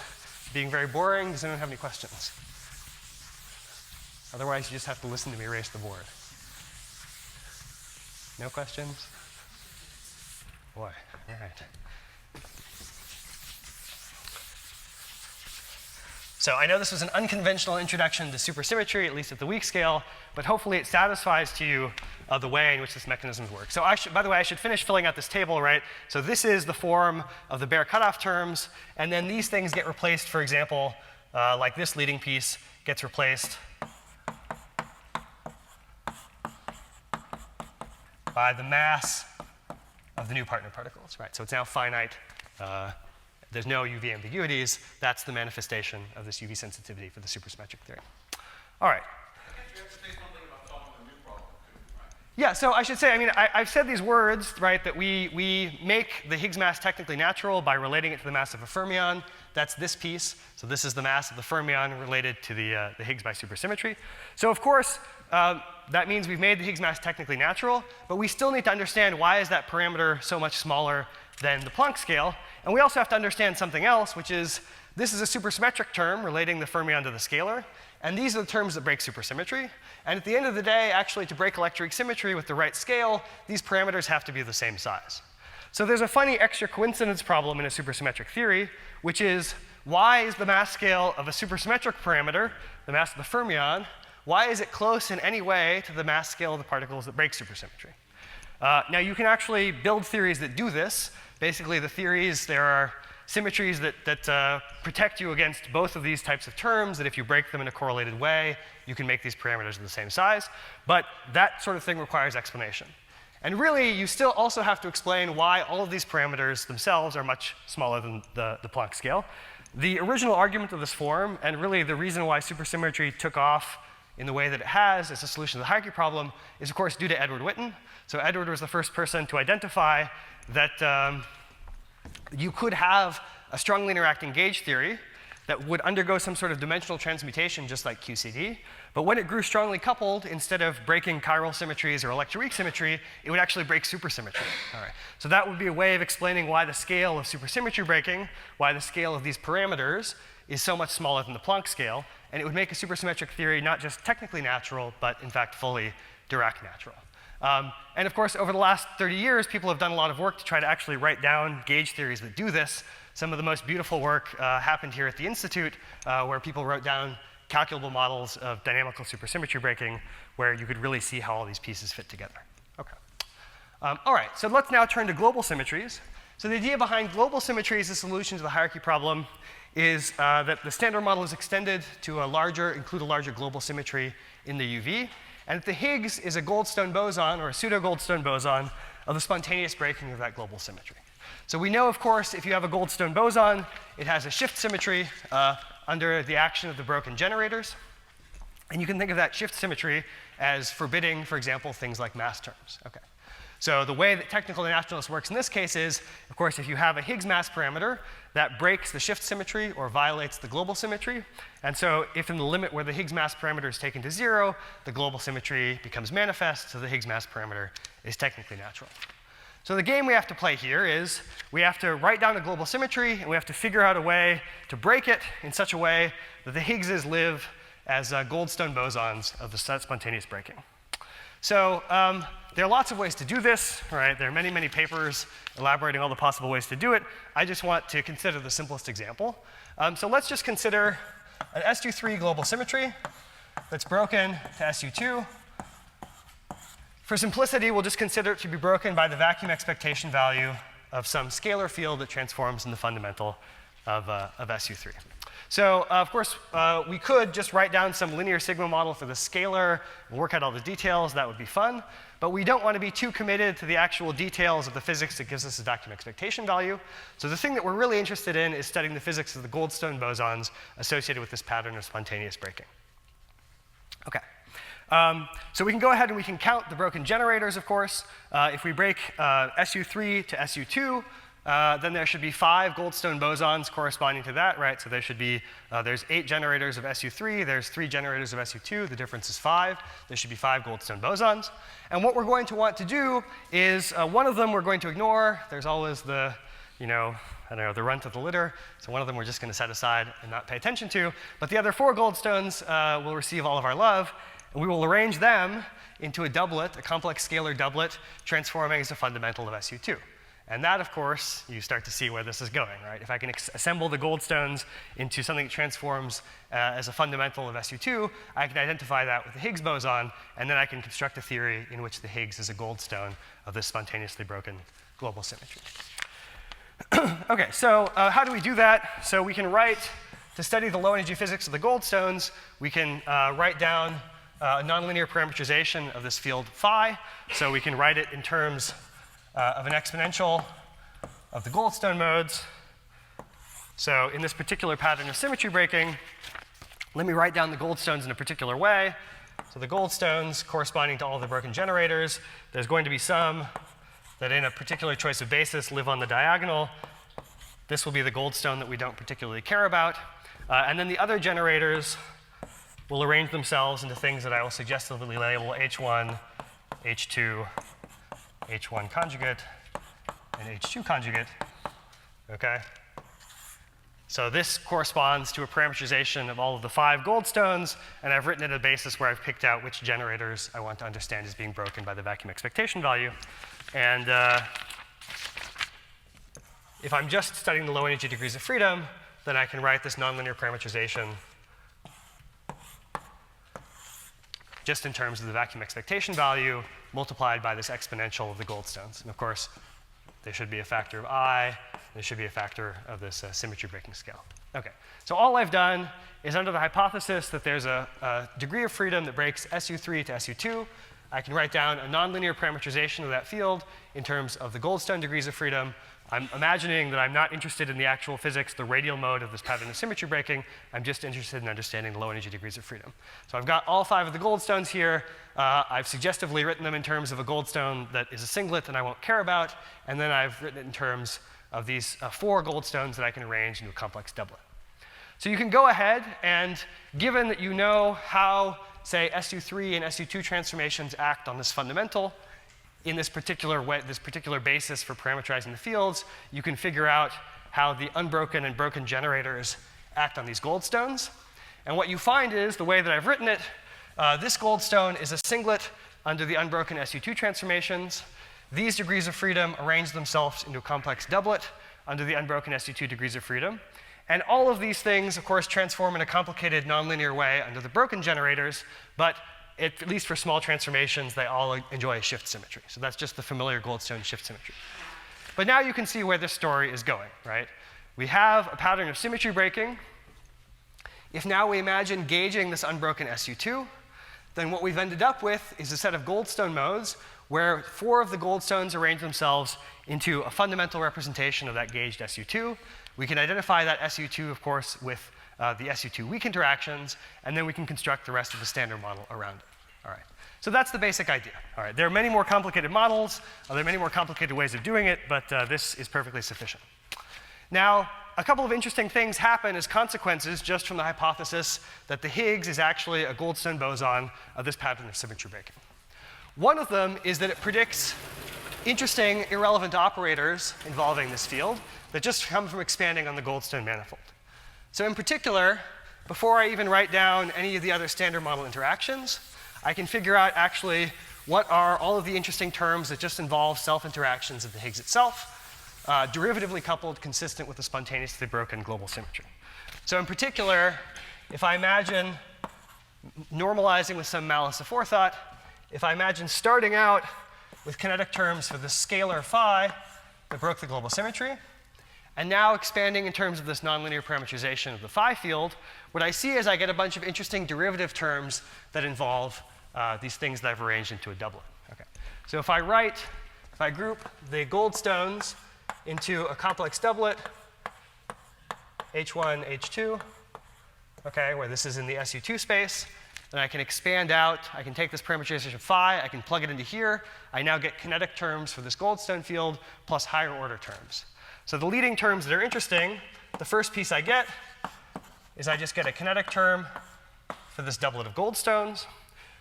being very boring, does anyone have any questions? Otherwise, you just have to listen to me erase the board. No questions? Boy, all right. So I know this was an unconventional introduction to supersymmetry, at least at the weak scale, but hopefully it satisfies to you the way in which this mechanism works. So by the way, I should finish filling out this table, right? So this is the form of the bare cutoff terms, and then these things get replaced, for example, like this leading piece gets replaced by the mass of the new partner particles, right? So it's now finite. There's no UV ambiguities. That's the manifestation of this UV sensitivity for the supersymmetric theory. All right. I guess you have to say something about solving the new problem too, right? Yeah, so I should say, I mean, I've said these words, right, that we make the Higgs mass technically natural by relating it to the mass of a fermion. That's this piece. So this is the mass of the fermion related to the Higgs by supersymmetry. So of course, that means we've made the Higgs mass technically natural, but we still need to understand why is that parameter so much smaller than the Planck scale. And we also have to understand something else, which is this is a supersymmetric term relating the fermion to the scalar. And these are the terms that break supersymmetry. And at the end of the day, actually, to break electroweak symmetry with the right scale, these parameters have to be the same size. So there's a funny extra coincidence problem in a supersymmetric theory, which is why is the mass scale of a supersymmetric parameter, the mass of the fermion, why is it close in any way to the mass scale of the particles that break supersymmetry? Now, you can actually build theories that do this. Basically, the theories, there are symmetries that protect you against both of these types of terms, that if you break them in a correlated way, you can make these parameters of the same size. But that sort of thing requires explanation. And really, you still also have to explain why all of these parameters themselves are much smaller than the Planck scale. The original argument of this form, and really the reason why supersymmetry took off in the way that it has as a solution to the hierarchy problem, is of course due to Edward Witten. So Edward was the first person to identify that you could have a strongly interacting gauge theory that would undergo some sort of dimensional transmutation just like QCD. But when it grew strongly coupled, instead of breaking chiral symmetries or electroweak symmetry, it would actually break supersymmetry. All right. So that would be a way of explaining why the scale of supersymmetry breaking, why the scale of these parameters is so much smaller than the Planck scale. And it would make a supersymmetric theory not just technically natural, but in fact fully Dirac natural. And of course, over the last 30 years, people have done a lot of work to try to actually write down gauge theories that do this. Some of the most beautiful work happened here at the Institute, where people wrote down calculable models of dynamical supersymmetry breaking, where you could really see how all these pieces fit together. Okay. All right, so let's now turn to global symmetries. So the idea behind global symmetries, the solution to the hierarchy problem, is that the standard model is extended to include a larger global symmetry in the UV. And that the Higgs is a Goldstone boson, or a pseudo-Goldstone boson, of the spontaneous breaking of that global symmetry. So we know, of course, if you have a Goldstone boson, it has a shift symmetry under the action of the broken generators. And you can think of that shift symmetry as forbidding, for example, things like mass terms. Okay. So the way that technical naturalness works in this case is, of course, if you have a Higgs mass parameter, that breaks the shift symmetry or violates the global symmetry. And so if in the limit where the Higgs mass parameter is taken to 0, the global symmetry becomes manifest, so the Higgs mass parameter is technically natural. So the game we have to play here is we have to write down a global symmetry, and we have to figure out a way to break it in such a way that the Higgses live as Goldstone bosons of the spontaneous breaking. So there are lots of ways to do this, right? There are many, many papers elaborating all the possible ways to do it. I just want to consider the simplest example. So let's just consider an SU3 global symmetry that's broken to SU2. For simplicity, we'll just consider it to be broken by the vacuum expectation value of some scalar field that transforms in the fundamental of SU3. So, of course, we could just write down some linear sigma model for the scalar and work out all the details. That would be fun. But we don't want to be too committed to the actual details of the physics that gives us a vacuum expectation value. So the thing that we're really interested in is studying the physics of the Goldstone bosons associated with this pattern of spontaneous breaking. OK. So we can go ahead and we can count the broken generators, of course. If we break SU3 to SU2, then there should be 5 Goldstone bosons corresponding to that, right? So there should be, there's 8 generators of SU3, there's 3 generators of SU2, the difference is 5. There should be 5 Goldstone bosons. And what we're going to want to do is, one of them we're going to ignore. There's always the, I don't know, the runt of the litter. So one of them we're just going to set aside and not pay attention to. But the other 4 Goldstones will receive all of our love. And we will arrange them into a doublet, a complex scalar doublet, transforming as a fundamental of SU2. And that, of course, you start to see where this is going, right? If I can assemble the Goldstones into something that transforms as a fundamental of SU2, I can identify that with the Higgs boson, and then I can construct a theory in which the Higgs is a Goldstone of this spontaneously broken global symmetry. OK, so how do we do that? So we can write, to study the low energy physics of the Goldstones, we can write down a nonlinear parameterization of this field phi. So we can write it in terms of an exponential of the Goldstone modes. So in this particular pattern of symmetry breaking, let me write down the Goldstones in a particular way. So the Goldstones corresponding to all the broken generators, there's going to be some that in a particular choice of basis live on the diagonal. This will be the Goldstone that we don't particularly care about. And then the other generators will arrange themselves into things that I will suggestively label H1, H2, H1 conjugate, and H2 conjugate. OK? So this corresponds to a parameterization of all of the 5 Goldstones, and I've written it at a basis where I've picked out which generators I want to understand as being broken by the vacuum expectation value. And if I'm just studying the low energy degrees of freedom, then I can write this nonlinear parameterization just in terms of the vacuum expectation value multiplied by this exponential of the Goldstones. And of course, there should be a factor of I. There should be a factor of this symmetry breaking scale. OK, so all I've done is under the hypothesis that there's a degree of freedom that breaks SU3 to SU2. I can write down a nonlinear parameterization of that field in terms of the Goldstone degrees of freedom. I'm imagining that I'm not interested in the actual physics, the radial mode of this pattern of symmetry breaking. I'm just interested in understanding the low energy degrees of freedom. So I've got all 5 of the Goldstones here. I've suggestively written them in terms of a Goldstone that is a singlet and I won't care about. And then I've written it in terms of these 4 Goldstones that I can arrange into a complex doublet. So you can go ahead and, given that you know how, say, SU3 and SU2 transformations act on this fundamental, in this particular way, this particular basis for parameterizing the fields, you can figure out how the unbroken and broken generators act on these Goldstones. And what you find is, the way that I've written it, this Goldstone is a singlet under the unbroken SU2 transformations. These degrees of freedom arrange themselves into a complex doublet under the unbroken SU2 degrees of freedom. And all of these things, of course, transform in a complicated nonlinear way under the broken generators, but at least for small transformations, they all enjoy a shift symmetry. So that's just the familiar Goldstone shift symmetry. But now you can see where this story is going, right? We have a pattern of symmetry breaking. If now we imagine gauging this unbroken SU2, then what we've ended up with is a set of Goldstone modes where 4 of the Goldstones arrange themselves into a fundamental representation of that gauged SU2. We can identify that SU2, of course, with the SU2 weak interactions, and then we can construct the rest of the standard model around it. All right. So that's the basic idea. All right. There are many more complicated models. There are many more complicated ways of doing it, but this is perfectly sufficient. Now, a couple of interesting things happen as consequences just from the hypothesis that the Higgs is actually a Goldstone boson of this pattern of symmetry breaking. One of them is that it predicts interesting irrelevant operators involving this field that just come from expanding on the Goldstone manifold. So in particular, before I even write down any of the other standard model interactions, I can figure out actually what are all of the interesting terms that just involve self-interactions of the Higgs itself, derivatively coupled, consistent with the spontaneously broken global symmetry. So in particular, if I imagine normalizing with some malice aforethought, if I imagine starting out with kinetic terms for the scalar phi that broke the global symmetry, and now expanding in terms of this nonlinear parameterization of the phi field, what I see is I get a bunch of interesting derivative terms that involve these things that I've arranged into a doublet. Okay. So if I group the Goldstones into a complex doublet, H1, H2, okay, where this is in the SU2 space, then I can expand out. I can take this parameterization phi, I can plug it into here. I now get kinetic terms for this Goldstone field plus higher order terms. So the leading terms that are interesting, the first piece I get is I just get a kinetic term for this doublet of Goldstones.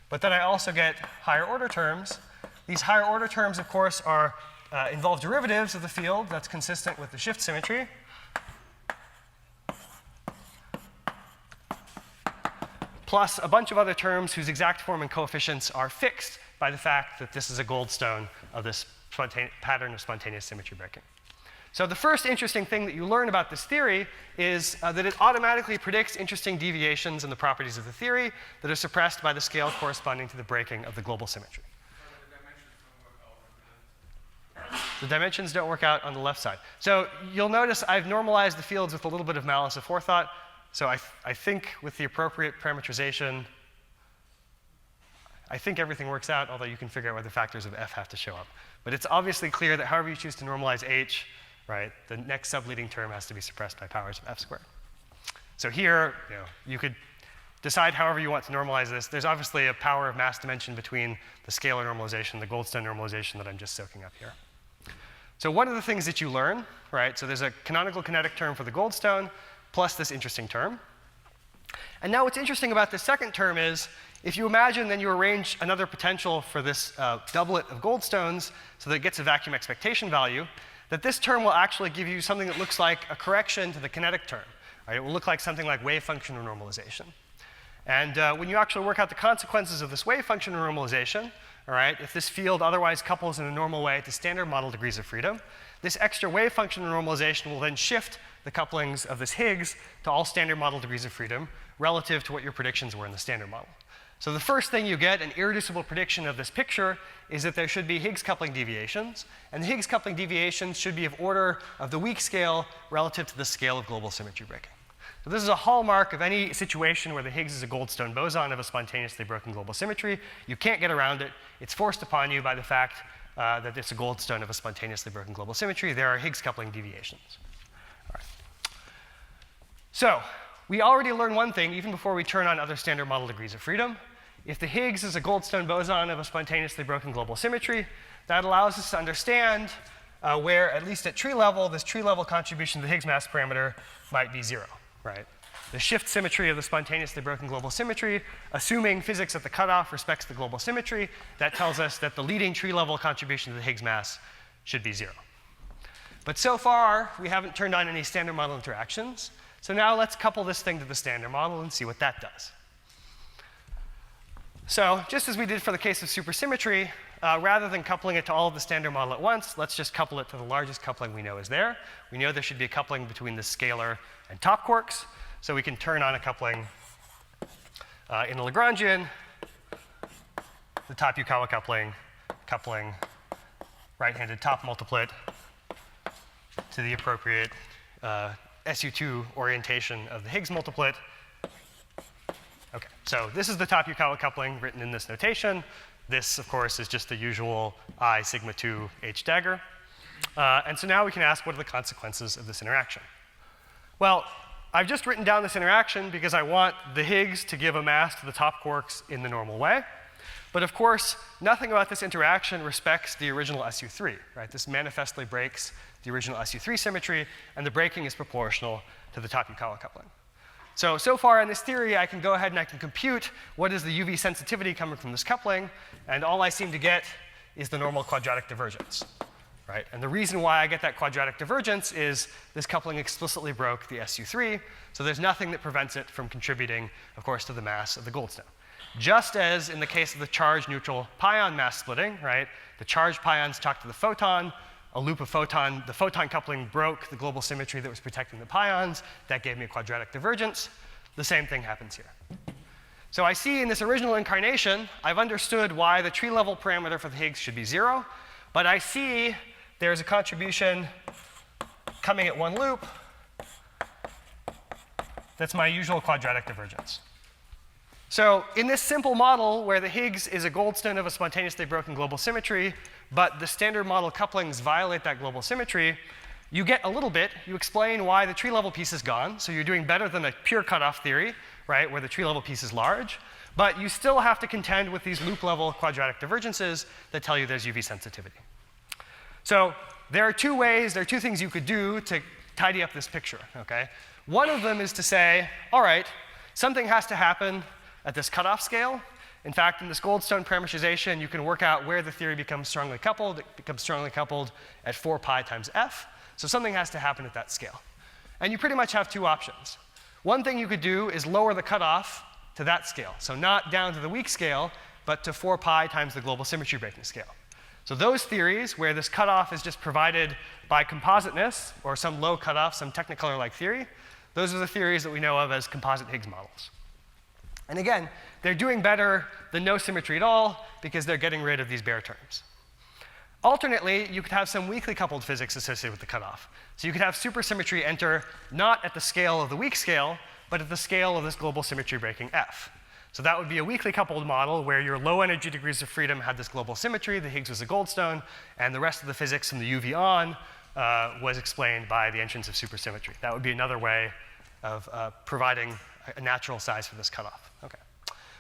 But then I also get higher order terms. These higher order terms, of course, involve derivatives of the field that's consistent with the shift symmetry. Plus a bunch of other terms whose exact form and coefficients are fixed by the fact that this is a Goldstone of this pattern of spontaneous symmetry breaking. So the first interesting thing that you learn about this theory is that it automatically predicts interesting deviations in the properties of the theory that are suppressed by the scale corresponding to the breaking of the global symmetry. The dimensions don't work out on the left side. So you'll notice I've normalized the fields with a little bit of malice aforethought. So I think with the appropriate parameterization, I think everything works out, although you can figure out where the factors of f have to show up. But it's obviously clear that however you choose to normalize h, right, the next subleading term has to be suppressed by powers of f squared. So here, you could decide however you want to normalize this. There's obviously a power of mass dimension between the scalar normalization, the Goldstone normalization that I'm just soaking up here. So one of the things that you learn, right, so there's a canonical kinetic term for the Goldstone plus this interesting term. And now what's interesting about this second term is if you imagine then you arrange another potential for this doublet of Goldstones so that it gets a vacuum expectation value, that this term will actually give you something that looks like a correction to the kinetic term. Right? It will look like something like wave function normalization. And when you actually work out the consequences of this wave function normalization, all right, if this field otherwise couples in a normal way to standard model degrees of freedom, this extra wave function normalization will then shift the couplings of this Higgs to all standard model degrees of freedom relative to what your predictions were in the standard model. So the first thing you get, an irreducible prediction of this picture, is that there should be Higgs coupling deviations. And the Higgs coupling deviations should be of order of the weak scale relative to the scale of global symmetry breaking. So this is a hallmark of any situation where the Higgs is a Goldstone boson of a spontaneously broken global symmetry. You can't get around it. It's forced upon you by the fact that it's a Goldstone of a spontaneously broken global symmetry. There are Higgs coupling deviations. All right. So we already learned one thing even before we turn on other standard model degrees of freedom. If the Higgs is a Goldstone boson of a spontaneously broken global symmetry, that allows us to understand where, at least at tree level, this tree level contribution to the Higgs mass parameter might be 0, right? The shift symmetry of the spontaneously broken global symmetry, assuming physics at the cutoff respects the global symmetry, that tells us that the leading tree level contribution to the Higgs mass should be 0. But so far, we haven't turned on any standard model interactions. So now let's couple this thing to the standard model and see what that does. So just as we did for the case of supersymmetry, rather than coupling it to all of the standard model at once, let's just couple it to the largest coupling we know is there. We know there should be a coupling between the scalar and top quarks. So we can turn on a coupling in the Lagrangian, the top Yukawa coupling right-handed top multiplet to the appropriate SU2 orientation of the Higgs multiplet. Okay, so this is the top Yukawa coupling written in this notation. This, of course, is just the usual I sigma 2 H dagger. And so now we can ask what are the consequences of this interaction. Well, I've just written down this interaction because I want the Higgs to give a mass to the top quarks in the normal way. But of course, nothing about this interaction respects the original SU3, right? This manifestly breaks the original SU3 symmetry, and the breaking is proportional to the top Yukawa coupling. So far in this theory, I can go ahead and I can compute what is the UV sensitivity coming from this coupling, and all I seem to get is the normal quadratic divergence, right? And the reason why I get that quadratic divergence is this coupling explicitly broke the SU3, so there's nothing that prevents it from contributing, of course, to the mass of the Goldstone. Just as in the case of the charge-neutral pion mass splitting, right? The charged pions talk to the photon, a loop of photon, the photon coupling broke the global symmetry that was protecting the pions. That gave me a quadratic divergence. The same thing happens here. So I see in this original incarnation, I've understood why the tree level parameter for the Higgs should be 0, but I see there's a contribution coming at one loop. That's my usual quadratic divergence. So in this simple model where the Higgs is a goldstone of a spontaneously broken global symmetry, but the standard model couplings violate that global symmetry, you get a little bit. You explain why the tree level piece is gone. So you're doing better than a pure cutoff theory, right, where the tree level piece is large. But you still have to contend with these loop level quadratic divergences that tell you there's UV sensitivity. So there are two things you could do to tidy up this picture, okay? One of them is to say, all right, something has to happen at this cutoff scale. In fact, in this goldstone parameterization, you can work out where the theory becomes strongly coupled. It becomes strongly coupled at 4 pi times f. So something has to happen at that scale. And you pretty much have two options. One thing you could do is lower the cutoff to that scale. So not down to the weak scale, but to 4 pi times the global symmetry breaking scale. So those theories where this cutoff is just provided by compositeness, or some low cutoff, some Technicolor-like theory, those are the theories that we know of as composite Higgs models. And again, they're doing better than no symmetry at all because they're getting rid of these bare terms. Alternately, you could have some weakly coupled physics associated with the cutoff. So you could have supersymmetry enter not at the scale of the weak scale, but at the scale of this global symmetry breaking F. So that would be a weakly coupled model where your low energy degrees of freedom had this global symmetry, the Higgs was a goldstone, and the rest of the physics from the UV on was explained by the entrance of supersymmetry. That would be another way of providing a natural size for this cutoff. Okay.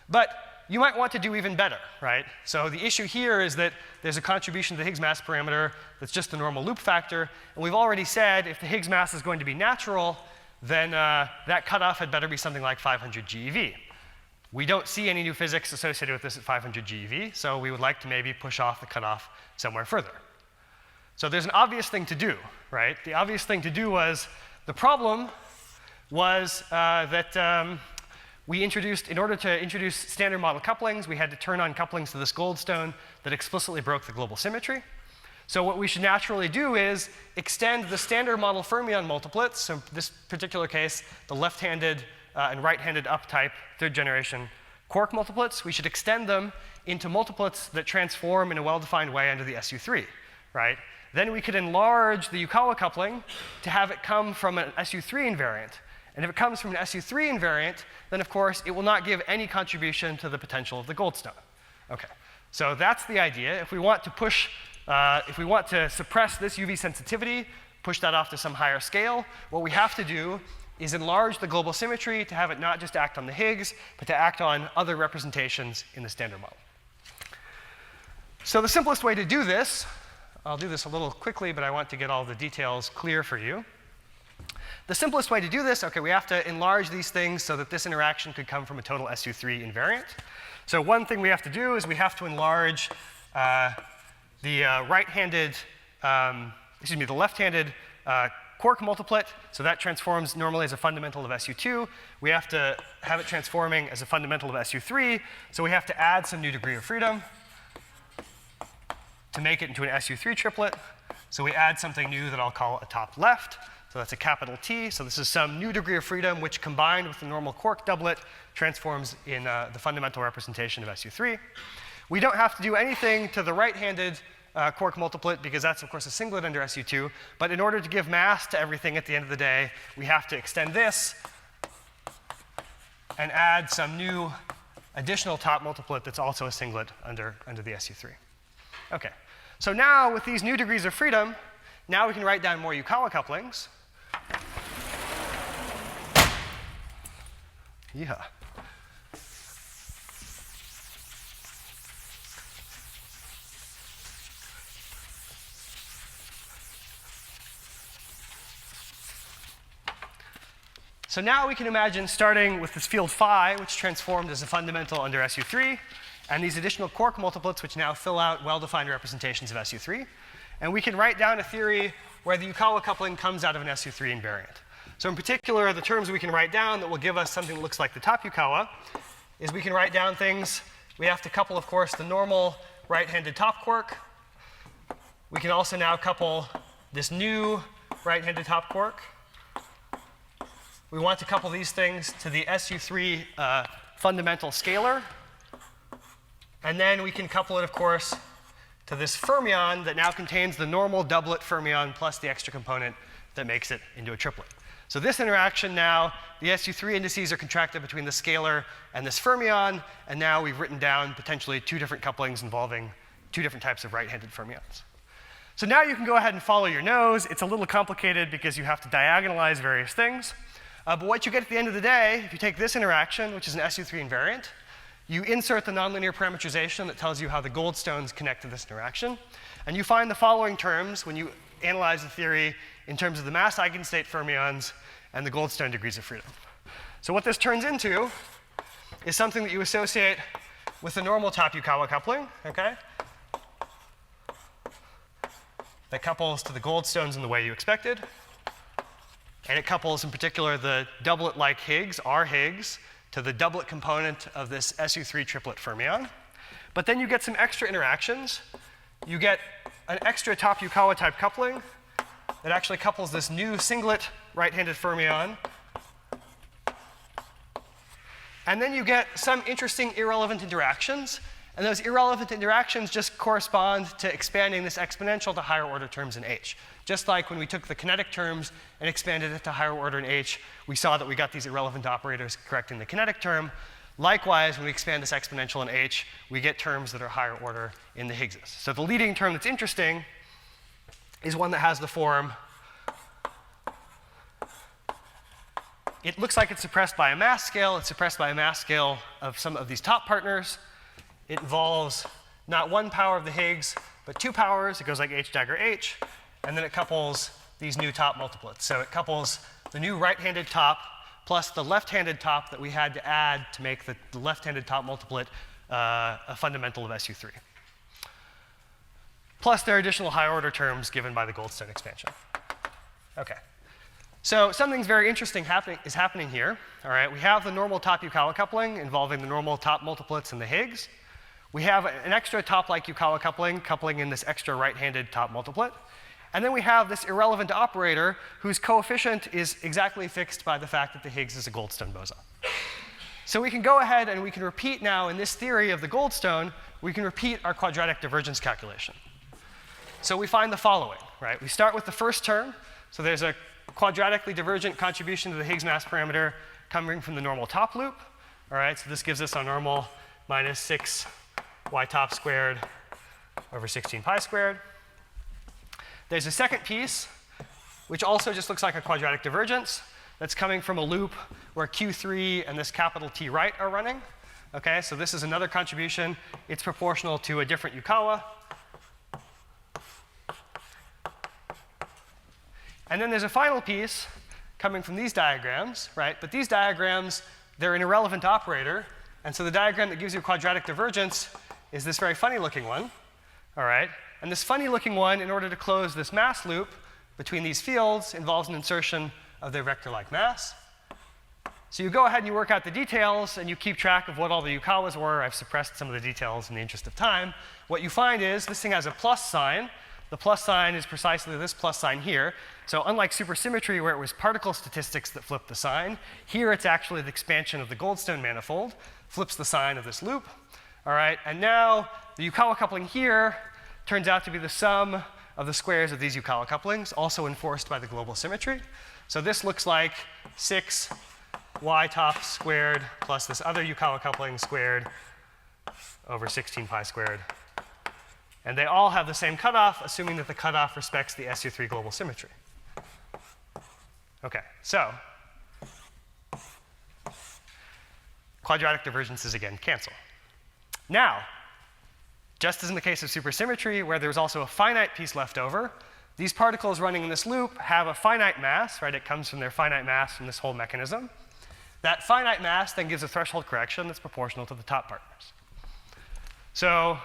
But you might want to do even better, right? So the issue here is that there's a contribution to the Higgs mass parameter that's just the normal loop factor. And we've already said if the Higgs mass is going to be natural, then that cutoff had better be something like 500 GeV. We don't see any new physics associated with this at 500 GeV, so we would like to maybe push off the cutoff somewhere further. So there's an obvious thing to do, right? The obvious thing to do was, the problem was that we introduced, in order to introduce standard model couplings, we had to turn on couplings to this goldstone that explicitly broke the global symmetry. So what we should naturally do is extend the standard model fermion multiplets, so in this particular case, the left-handed and right-handed up-type third-generation quark multiplets, we should extend them into multiplets that transform in a well-defined way under the SU3, right? Then we could enlarge the Yukawa coupling to have it come from an SU3 invariant. And if it comes from an SU3 invariant, then of course it will not give any contribution to the potential of the goldstone. Okay, so that's the idea. If we want to push, if we want to suppress this UV sensitivity, push that off to some higher scale, what we have to do is enlarge the global symmetry to have it not just act on the Higgs, but to act on other representations in the standard model. So the simplest way to do this, I'll do this a little quickly, but I want to get all the details clear for you. The simplest way to do this, okay, we have to enlarge these things so that this interaction could come from a total SU3 invariant. So one thing we have to do is we have to enlarge the right-handed, the left-handed quark multiplet, so that transforms normally as a fundamental of SU2. We have to have it transforming as a fundamental of SU3, so we have to add some new degree of freedom to make it into an SU3 triplet. So we add something new that I'll call a top left. So that's a capital T. So this is some new degree of freedom which combined with the normal quark doublet transforms in the fundamental representation of SU3. We don't have to do anything to the right-handed quark multiplet because that's of course a singlet under SU2. But in order to give mass to everything at the end of the day, we have to extend this and add some new additional top multiplet that's also a singlet under the SU3. Okay, so now with these new degrees of freedom, now we can write down more Yukawa couplings. Yeah. So now we can imagine starting with this field phi, which transformed as a fundamental under SU3, and these additional quark multiplets, which now fill out well-defined representations of SU3. And we can write down a theory where the Yukawa coupling comes out of an SU3 invariant. So in particular, the terms we can write down that will give us something that looks like the top Yukawa is we can write down things. We have to couple, of course, the normal right-handed top quark. We can also now couple this new right-handed top quark. we want to couple these things to the SU3 fundamental scalar. And then we can couple it, of course, to this fermion that now contains the normal doublet fermion plus the extra component that makes it into a triplet. So this interaction now, the SU3 indices are contracted between the scalar and this fermion, and now we've written down potentially two different couplings involving two different types of right-handed fermions. So now you can go ahead and follow your nose. It's a little complicated because you have to diagonalize various things. But what you get at the end of the day, if you take this interaction, which is an SU3 invariant, you insert the nonlinear parameterization that tells you how the goldstones connect to this interaction. And you find the following terms when you analyze the theory in terms of the mass eigenstate fermions and the goldstone degrees of freedom. So what this turns into is something that you associate with the normal top Yukawa coupling, okay? That couples to the goldstones in the way you expected. And it couples, in particular, the doublet-like Higgs, R Higgs, to the doublet component of this SU3 triplet fermion. But then you get some extra interactions. You get an extra top Yukawa type coupling that actually couples this new singlet right-handed fermion. And then you get some interesting irrelevant interactions. And those irrelevant interactions just correspond to expanding this exponential to higher order terms in H. Just like when we took the kinetic terms and expanded it to higher order in H, we saw that we got these irrelevant operators correcting the kinetic term. Likewise, when we expand this exponential in H, we get terms that are higher order in the Higgses. So the leading term that's interesting is one that has the form. It looks like it's suppressed by a mass scale. It's suppressed by a mass scale of some of these top partners. It involves not one power of the Higgs, but two powers. It goes like H dagger H. And then it couples these new top multiplets. So it couples the new right-handed top plus the left-handed top that we had to add to make the left-handed top multiplet a fundamental of SU3. Plus there are additional higher-order terms given by the Goldstone expansion. OK. So something's very interesting is happening here. All right, we have the normal top Yukawa coupling involving the normal top multiplets and the Higgs. We have an extra top-like Yukawa coupling in this extra right-handed top multiplet. And then we have this irrelevant operator whose coefficient is exactly fixed by the fact that the Higgs is a Goldstone boson. So we can go ahead and we can repeat now in this theory of the Goldstone, we can repeat our quadratic divergence calculation. So we find the following, right? We start with the first term. So there's a quadratically divergent contribution to the Higgs mass parameter coming from the normal top loop. All right, so this gives us our normal minus 6 y top squared over 16 pi squared. There's a second piece, which also just looks like a quadratic divergence. That's coming from a loop where Q3 and this capital T right are running. Okay, so this is another contribution. It's proportional to a different Yukawa. And then there's a final piece coming from these diagrams, right? But these diagrams, they're an irrelevant operator. And so the diagram that gives you quadratic divergence is this very funny looking one, all right? And this funny looking one, in order to close this mass loop between these fields, involves an insertion of their vector-like mass. So you go ahead and you work out the details and you keep track of what all the Yukawas were. I've suppressed some of the details in the interest of time. What you find is this thing has a plus sign. The plus sign is precisely this plus sign here. So unlike supersymmetry, where it was particle statistics that flipped the sign, here it's actually the expansion of the Goldstone manifold, flips the sign of this loop. All right, and now the Yukawa coupling here turns out to be the sum of the squares of these Yukawa couplings, also enforced by the global symmetry. So this looks like 6 y top squared plus this other Yukawa coupling squared over 16 pi squared. And they all have the same cutoff, assuming that the cutoff respects the SU3 global symmetry. OK, so quadratic divergences again cancel. Now, just as in the case of supersymmetry, where there's also a finite piece left over, these particles running in this loop have a finite mass, right? It comes from their finite mass from this whole mechanism. That finite mass then gives a threshold correction that's proportional to the top partners. So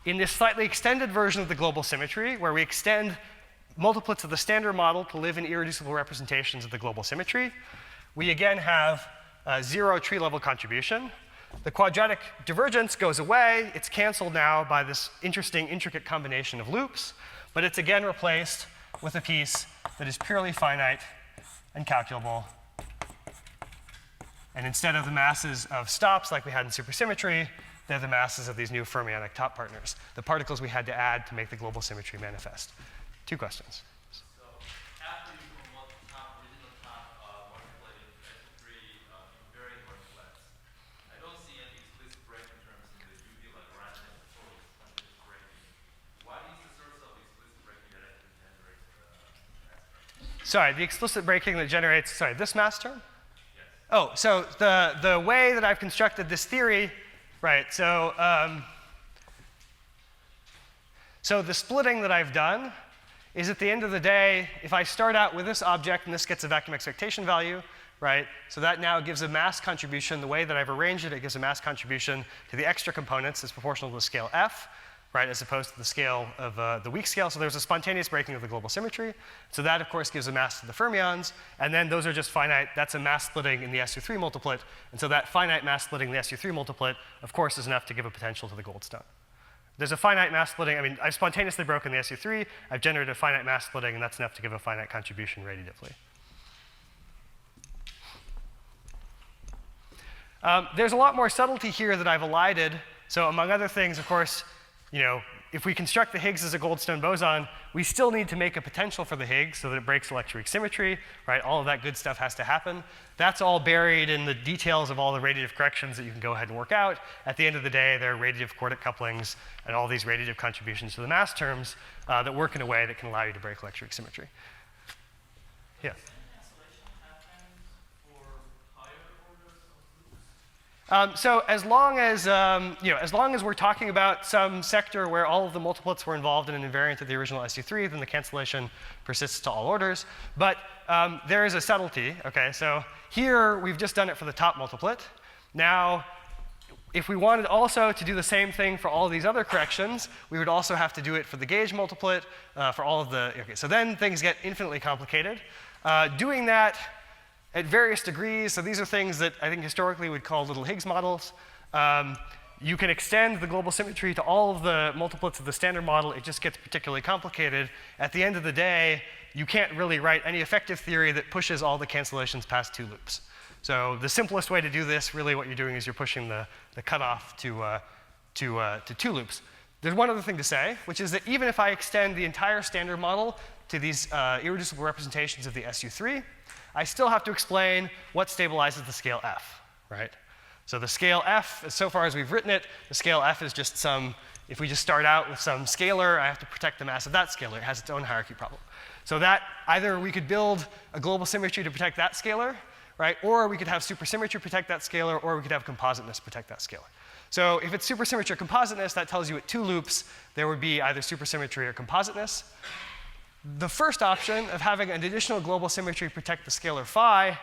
in this slightly extended version of the global symmetry, where we extend multiplets of the standard model to live in irreducible representations of the global symmetry, we again have a zero tree-level contribution. The quadratic divergence goes away. It's canceled now by this interesting, intricate combination of loops, but it's again replaced with a piece that is purely finite and calculable And instead of the masses of stops like we had in supersymmetry, they're the masses of these new fermionic top partners, the particles we had to add to make the global symmetry manifest. 2 questions. So after you promote the top, original top manipulated S3 invariant multiplets, I don't see any explicit breaking terms in the UV Lagrange and the total spontaneous breaking. What is the source of explicit breaking that actually generates the mass term? Sorry, the explicit breaking that generates, sorry, this mass term? Oh, so the way that I've constructed this theory, right, so the splitting that I've done is at the end of the day, if I start out with this object and this gets a vacuum expectation value, right, so that now gives a mass contribution. The way that I've arranged it, it gives a mass contribution to the extra components that's proportional to the scale f, right, as opposed to the scale of the weak scale. So there's a spontaneous breaking of the global symmetry. So that, of course, gives a mass to the fermions. And then those are just finite. That's a mass splitting in the SU3 multiplet. And so that finite mass splitting in the SU3 multiplet, of course, is enough to give a potential to the Goldstone. There's a finite mass splitting. I mean, I've spontaneously broken the SU3. I've generated a finite mass splitting, and that's enough to give a finite contribution radiatively. There's a lot more subtlety here that I've elided. So among other things, of course, you know, if we construct the Higgs as a Goldstone boson, we still need to make a potential for the Higgs so that it breaks electroweak symmetry, right? All of that good stuff has to happen. That's all buried in the details of all the radiative corrections that you can go ahead and work out. At the end of the day, there are radiative quartic couplings and all these radiative contributions to the mass terms that work in a way that can allow you to break electroweak symmetry. Yeah. So as long as, as long as we're talking about some sector where all of the multiplets were involved in an invariant of the original SU3, then the cancellation persists to all orders. But there is a subtlety, okay? So here, we've just done it for the top multiplet. Now, if we wanted also to do the same thing for all of these other corrections, we would also have to do it for the gauge multiplet, for all of the, okay, so then things get infinitely complicated. Doing that at various degrees, so these are things that I think historically we'd call little Higgs models. You can extend the global symmetry to all of the multiplets of the standard model. It just gets particularly complicated. At the end of the day, you can't really write any effective theory that pushes all the cancellations past 2 loops. So the simplest way to do this, really what you're doing is you're pushing the cutoff to 2 loops. There's one other thing to say, which is that even if I extend the entire standard model to these irreducible representations of the SU3, I still have to explain what stabilizes the scale f, right? So the scale f, so far as we've written it, the scale f is just some, if we just start out with some scalar, I have to protect the mass of that scalar. It has its own hierarchy problem. So that either we could build a global symmetry to protect that scalar, right? Or we could have supersymmetry protect that scalar, or we could have compositeness protect that scalar. So if it's supersymmetry or compositeness, that tells you at 2 loops, there would be either supersymmetry or compositeness. The first option of having an additional global symmetry protect the scalar phi,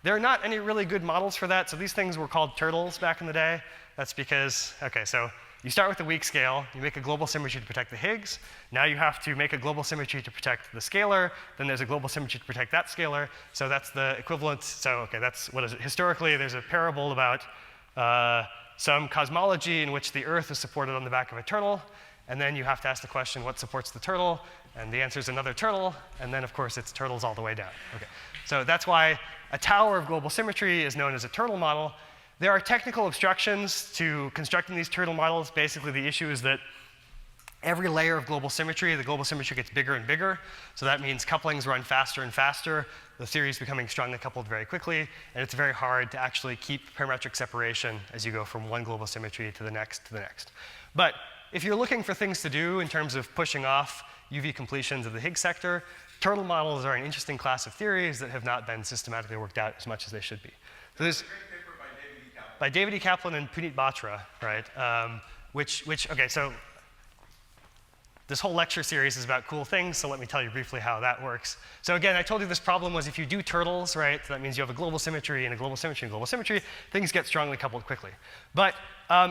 there are not any really good models for that. So these things were called turtles back in the day. That's because, okay, so you start with the weak scale, you make a global symmetry to protect the Higgs. Now you have to make a global symmetry to protect the scalar. Then there's a global symmetry to protect that scalar. So that's the equivalent. So, okay, that's, what is it? Historically, there's a parable about some cosmology in which the Earth is supported on the back of a turtle. And then you have to ask the question, what supports the turtle? And the answer is another turtle. And then, of course, it's turtles all the way down. Okay. So that's why a tower of global symmetry is known as a turtle model. There are technical obstructions to constructing these turtle models. Basically, the issue is that every layer of global symmetry, the global symmetry gets bigger and bigger. So that means couplings run faster and faster. The theory is becoming strongly coupled very quickly. And it's very hard to actually keep parametric separation as you go from one global symmetry to the next to the next. But if you're looking for things to do in terms of pushing off UV completions of the Higgs sector, turtle models are an interesting class of theories that have not been systematically worked out as much as they should be. So there's a great paper by David E. Kaplan and Puneet Batra, right? Okay, so this whole lecture series is about cool things, so let me tell you briefly how that works. So again, I told you this problem was if you do turtles, right, so that means you have a global symmetry and a global symmetry and global symmetry, things get strongly coupled quickly. But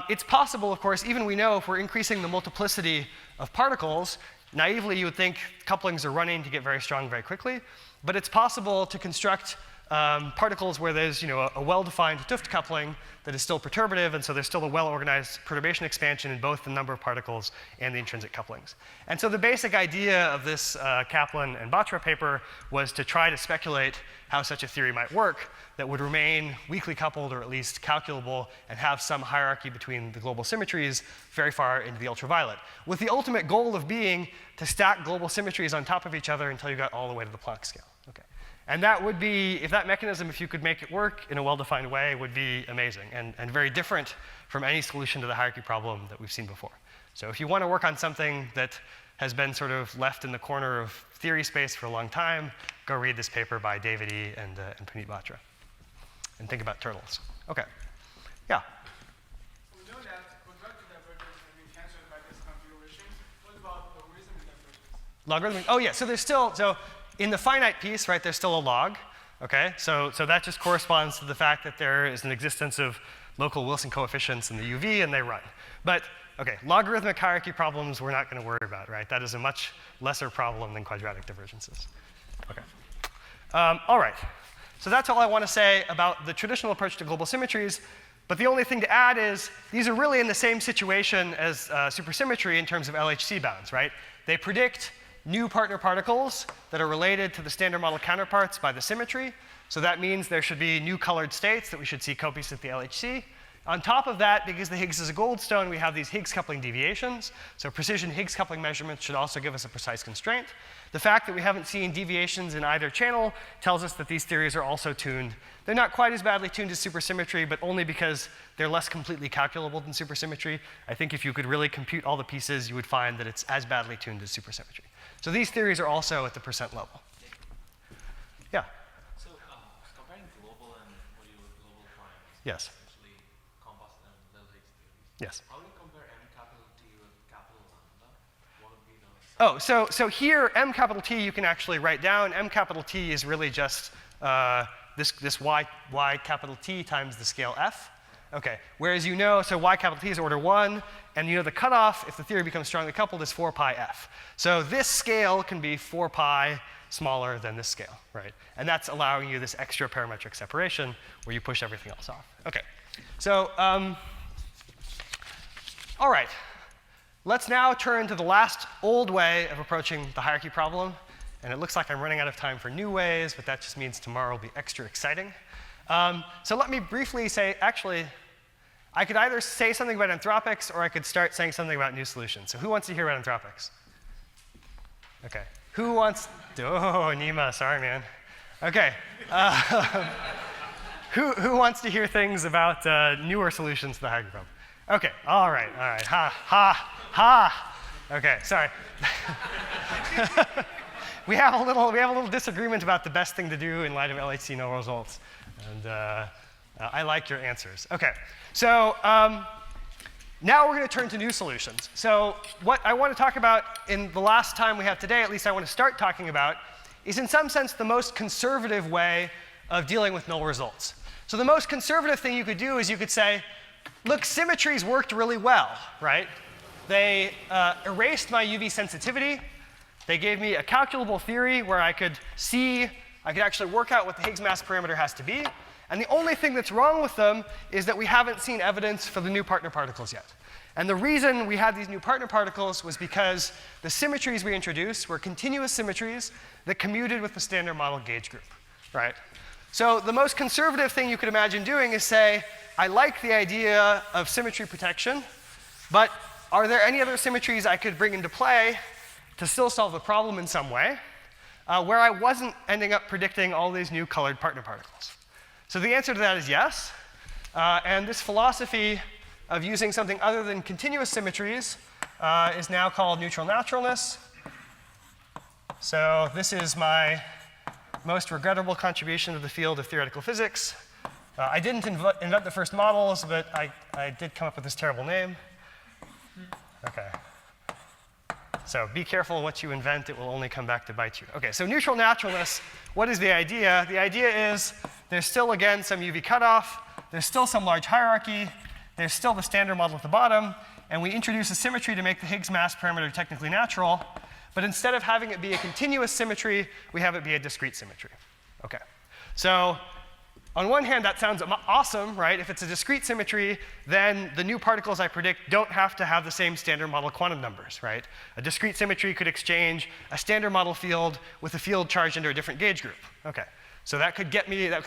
it's possible, of course, even we know if we're increasing the multiplicity of particles, naively you would think couplings are running to get very strong very quickly, but it's possible to construct particles where there's a well-defined 't Hooft coupling that is still perturbative, and so there's still a well-organized perturbation expansion in both the number of particles and the intrinsic couplings. And so the basic idea of this Kaplan and Batra paper was to try to speculate how such a theory might work that would remain weakly coupled or at least calculable and have some hierarchy between the global symmetries very far into the ultraviolet, with the ultimate goal of being to stack global symmetries on top of each other until you got all the way to the Planck scale. Okay. And that would be, if that mechanism, if you could make it work in a well-defined way, would be amazing and very different from any solution to the hierarchy problem that we've seen before. So if you want to work on something that has been sort of left in the corner of theory space for a long time, go read this paper by David E. and Puneet Batra. And think about turtles. Okay. Yeah? We know that quadratic divergence has been cancelled by this configuration. What about logarithmic divergence? Logarithmic, oh yeah, so there's still, so in the finite piece, right, there's still a log, okay? So that just corresponds to the fact that there is an existence of local Wilson coefficients in the UV and they run. But, okay, logarithmic hierarchy problems we're not gonna worry about, right? That is a much lesser problem than quadratic divergences. Okay. All right, so that's all I wanna say about the traditional approach to global symmetries. But the only thing to add is these are really in the same situation as supersymmetry in terms of LHC bounds, right? They predict new partner particles that are related to the standard model counterparts by the symmetry. So that means there should be new colored states that we should see copious at the LHC. On top of that, because the Higgs is a goldstone, we have these Higgs coupling deviations. So precision Higgs coupling measurements should also give us a precise constraint. The fact that we haven't seen deviations in either channel tells us that these theories are also tuned. They're not quite as badly tuned as supersymmetry, but only because they're less completely calculable than supersymmetry. I think if you could really compute all the pieces, you would find that it's as badly tuned as supersymmetry. So these theories are also at the percent level. Yeah? So comparing global and global primes, Yes. essentially composite and little Higgs theories. Yes. How do you compare M capital T with capital lambda? What would be the Oh, so here, M capital T you can actually write down. M capital T is really just this y capital T times the scale f. Okay, whereas so y capital T is order 1, and the cutoff, if the theory becomes strongly coupled, is 4 pi f. So this scale can be 4 pi smaller than this scale, right? And that's allowing you this extra parametric separation where you push everything else off. Okay, so, all right. Let's now turn to the last old way of approaching the hierarchy problem. And it looks like I'm running out of time for new ways, but that just means tomorrow will be extra exciting. So let me briefly say, actually, I could either say something about anthropics or I could start saying something about new solutions. So who wants to hear about anthropics? Okay. Who wants, oh, Nima, sorry, man. Okay. Who wants to hear things about newer solutions to the hierarchy problem? Okay, all right, ha, ha, ha. Okay, sorry. We have a little disagreement about the best thing to do in light of LHC null results. And I like your answers. Okay, so now we're going to turn to new solutions. So what I want to talk about in the last time we have today, at least I want to start talking about, is in some sense the most conservative way of dealing with null results. So the most conservative thing you could do is you could say, look, symmetries worked really well, right? They erased my UV sensitivity. They gave me a calculable theory where I could actually work out what the Higgs mass parameter has to be. And the only thing that's wrong with them is that we haven't seen evidence for the new partner particles yet. And the reason we had these new partner particles was because the symmetries we introduced were continuous symmetries that commuted with the standard model gauge group, right? So the most conservative thing you could imagine doing is say, I like the idea of symmetry protection, but are there any other symmetries I could bring into play to still solve the problem in some way, where I wasn't ending up predicting all these new colored partner particles? So the answer to that is yes. And this philosophy of using something other than continuous symmetries is now called neutral naturalness. So this is my most regrettable contribution to the field of theoretical physics. I didn't invent the first models, but I did come up with this terrible name. Okay. So be careful what you invent, it will only come back to bite you. Okay, so neutral naturalness, what is the idea? The idea is there's still, again, some UV cutoff, there's still some large hierarchy, there's still the standard model at the bottom, and we introduce a symmetry to make the Higgs mass parameter technically natural, but instead of having it be a continuous symmetry, we have it be a discrete symmetry. Okay. So on one hand, that sounds awesome, right? If it's a discrete symmetry, then the new particles I predict don't have to have the same standard model quantum numbers, right? A discrete symmetry could exchange a standard model field with a field charged under a different gauge group. Okay. So that could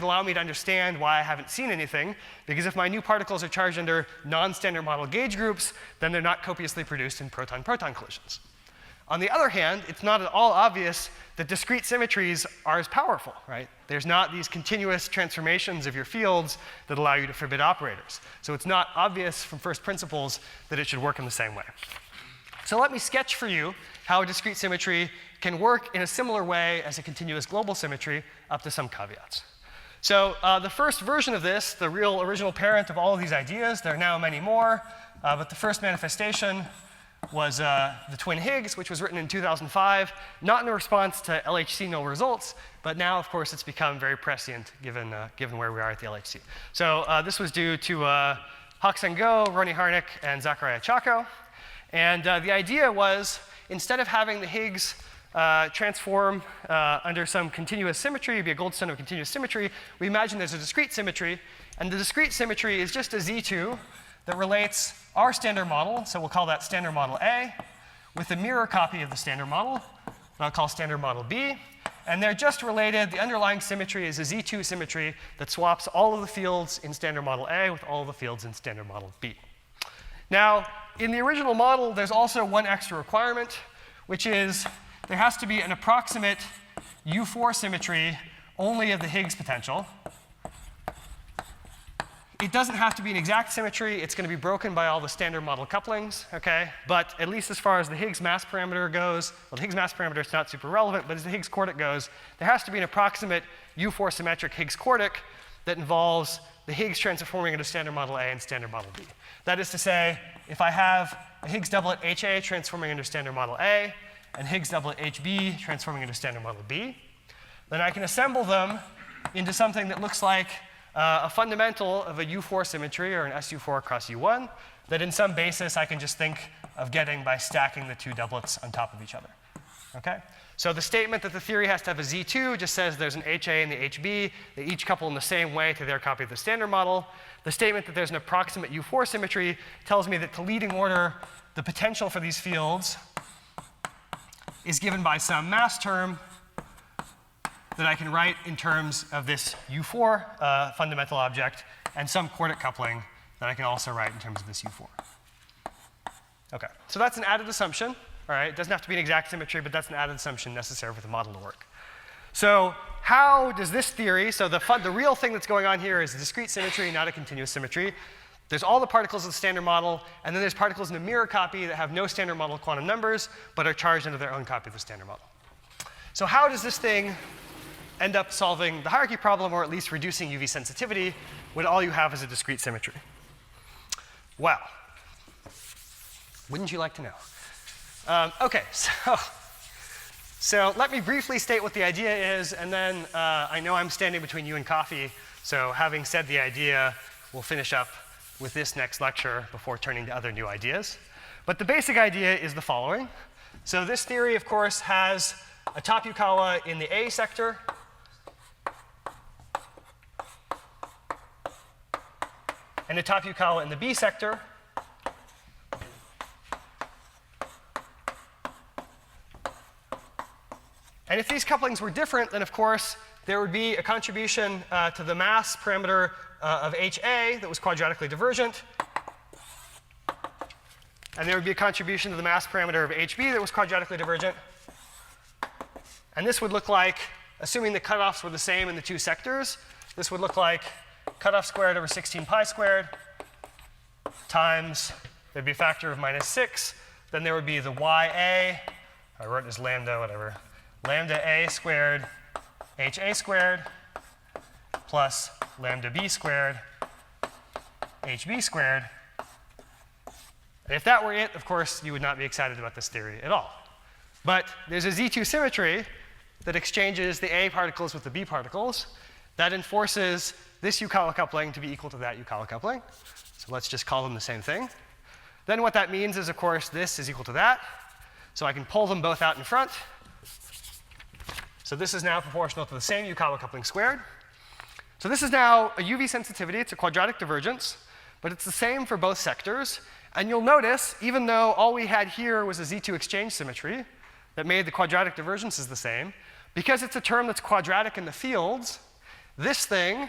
allow me to understand why I haven't seen anything, because if my new particles are charged under non-standard model gauge groups, then they're not copiously produced in proton-proton collisions. On the other hand, it's not at all obvious that discrete symmetries are as powerful, right? There's not these continuous transformations of your fields that allow you to forbid operators. So it's not obvious from first principles that it should work in the same way. So let me sketch for you how a discrete symmetry can work in a similar way as a continuous global symmetry, up to some caveats. So the first version of this, the real original parent of all of these ideas, there are now many more, but the first manifestation was the twin Higgs, which was written in 2005, not in response to LHC null results, but now, of course, it's become very prescient given where we are at the LHC. So this was due to Hak-Sung Go, Roni Harnick, and Zachariah Chacko. And the idea was, instead of having the Higgs transform under some continuous symmetry, be a gold standard of continuous symmetry, we imagine there's a discrete symmetry, and the discrete symmetry is just a Z2 that relates our standard model, so we'll call that standard model A, with a mirror copy of the standard model, that I'll call standard model B, and they're just related. The underlying symmetry is a Z2 symmetry that swaps all of the fields in standard model A with all of the fields in standard model B. Now, in the original model, there's also one extra requirement, which is there has to be an approximate U4 symmetry only of the Higgs potential. It doesn't have to be an exact symmetry. It's going to be broken by all the standard model couplings, okay? But at least as far as the Higgs mass parameter goes, well, the Higgs mass parameter is not super relevant, but as the Higgs quartic goes, there has to be an approximate U4 symmetric Higgs quartic that involves the Higgs transforming into standard model A and standard model B. That is to say, if I have a Higgs doublet HA transforming into standard model A and Higgs doublet HB transforming into standard model B, then I can assemble them into something that looks like a fundamental of a U4 symmetry, or an SU4 cross U1, that in some basis I can just think of getting by stacking the two doublets on top of each other. Okay? So the statement that the theory has to have a Z2 just says there's an HA and the HB. They each couple in the same way to their copy of the standard model. The statement that there's an approximate U4 symmetry tells me that to leading order, the potential for these fields is given by some mass term that I can write in terms of this U4 fundamental object and some quartic coupling that I can also write in terms of this U4. Okay, so that's an added assumption. All right, it doesn't have to be an exact symmetry, but that's an added assumption necessary for the model to work. So how does this theory, so the real thing that's going on here is a discrete symmetry, not a continuous symmetry. There's all the particles of the standard model, and then there's particles in a mirror copy that have no standard model quantum numbers, but are charged under their own copy of the standard model. So how does this thing end up solving the hierarchy problem, or at least reducing UV sensitivity, when all you have is a discrete symmetry? Well, wouldn't you like to know? Okay, so let me briefly state what the idea is, and then I know I'm standing between you and coffee, so having said the idea, we'll finish up with this next lecture before turning to other new ideas. But the basic idea is the following. So this theory, of course, has a top Yukawa in the A sector, and a top Yukawa in the B sector. And if these couplings were different, then of course there would be a contribution to the mass parameter of HA that was quadratically divergent. And there would be a contribution to the mass parameter of HB that was quadratically divergent. And this would look like, assuming the cutoffs were the same in the two sectors, this would look like cutoff squared over 16 pi squared times, there'd be a factor of -6. Then there would be the YA, I wrote it as lambda, whatever, lambda A squared HA squared plus lambda B squared HB squared. And if that were it, of course, you would not be excited about this theory at all. But there's a Z2 symmetry that exchanges the A particles with the B particles that enforces this Yukawa coupling to be equal to that Yukawa coupling. So let's just call them the same thing. Then what that means is, of course, this is equal to that. So I can pull them both out in front. So this is now proportional to the same Yukawa coupling squared. So this is now a UV sensitivity. It's a quadratic divergence, but it's the same for both sectors. And you'll notice, even though all we had here was a Z2 exchange symmetry that made the quadratic divergences the same, because it's a term that's quadratic in the fields, this thing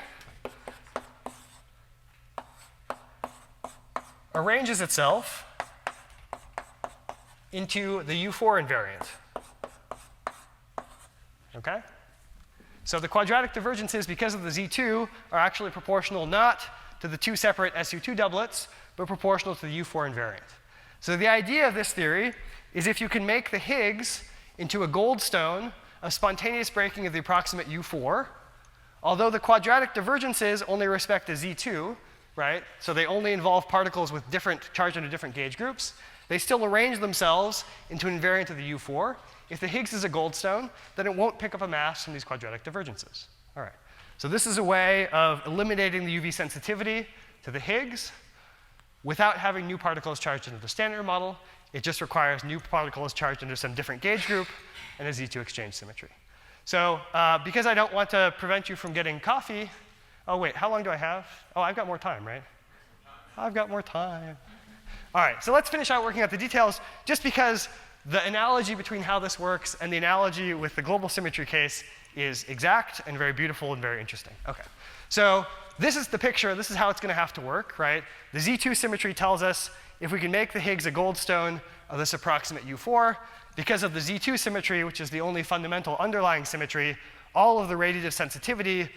arranges itself into the U4 invariant. Okay? So the quadratic divergences, because of the Z2, are actually proportional not to the two separate SU2 doublets, but proportional to the U4 invariant. So the idea of this theory is if you can make the Higgs into a Goldstone of spontaneous breaking of the approximate U4, although the quadratic divergences only respect the Z2, right? So they only involve particles with different charge under different gauge groups. They still arrange themselves into an invariant of the U4. If the Higgs is a Goldstone, then it won't pick up a mass from these quadratic divergences. All right. So this is a way of eliminating the UV sensitivity to the Higgs without having new particles charged into the standard model. It just requires new particles charged into some different gauge group and a Z2 exchange symmetry. So because I don't want to prevent you from getting coffee, oh wait, how long do I have? Oh, I've got more time, right? I've got more time. All right, so let's finish out working out the details, just because the analogy between how this works and the analogy with the global symmetry case is exact and very beautiful and very interesting. Okay, so this is the picture. This is how it's going to have to work, right? The Z2 symmetry tells us if we can make the Higgs a Goldstone of this approximate U4, because of the Z2 symmetry, which is the only fundamental underlying symmetry, all of the radiative sensitivity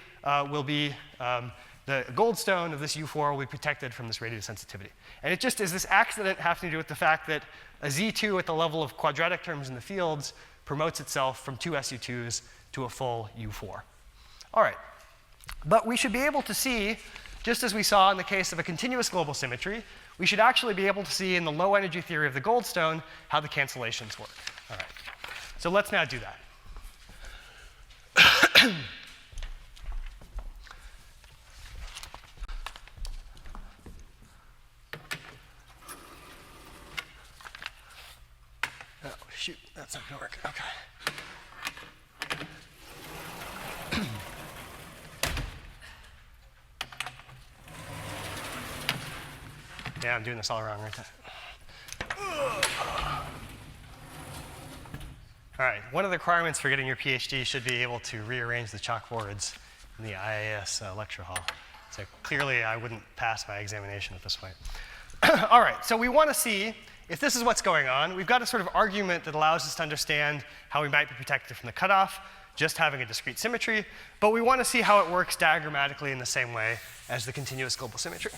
will be the Goldstone of this U4 will be protected from this radiative sensitivity. And it just is this accident having to do with the fact that a Z2 at the level of quadratic terms in the fields promotes itself from two SU2s to a full U4. All right. But we should be able to see, just as we saw in the case of a continuous global symmetry, we should actually be able to see in the low energy theory of the Goldstone how the cancellations work. All right. So let's now do that. Oh, shoot, that's not going to work. Okay. Yeah, I'm doing this all wrong right there. All right, one of the requirements for getting your PhD should be able to rearrange the chalkboards in the IAS lecture hall. So clearly I wouldn't pass my examination at this point. All right, so we want to see if this is what's going on. We've got a sort of argument that allows us to understand how we might be protected from the cutoff, just having a discrete symmetry, but we want to see how it works diagrammatically in the same way as the continuous global symmetry.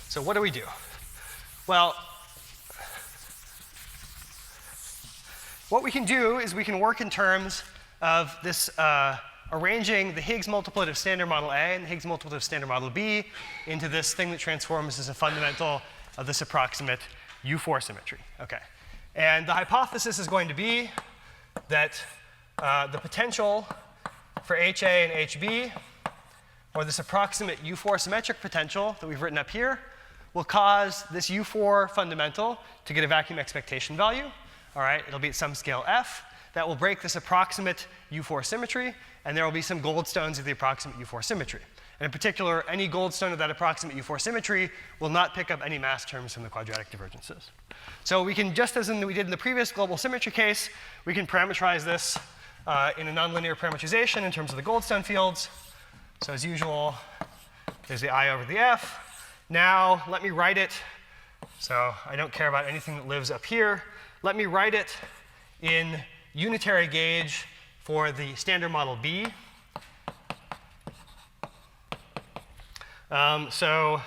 So what do we do? Well, what we can do is we can work in terms of this arranging the Higgs multiplet of standard model A and the Higgs multiplet of standard model B into this thing that transforms as a fundamental of this approximate U4 symmetry. Okay. And the hypothesis is going to be that the potential for HA and HB, or this approximate U4 symmetric potential that we've written up here, will cause this U4 fundamental to get a vacuum expectation value. All right, it'll be at some scale f. That will break this approximate U4 symmetry, and there will be some Goldstones of the approximate U4 symmetry. And in particular, any Goldstone of that approximate U4 symmetry will not pick up any mass terms from the quadratic divergences. So we can, just as we did in the previous global symmetry case, we can parameterize this in a nonlinear parameterization in terms of the Goldstone fields. So as usual, there's the I over the F. Now let me write it, so I don't care about anything that lives up here. Let me write it in unitary gauge for the standard model B. So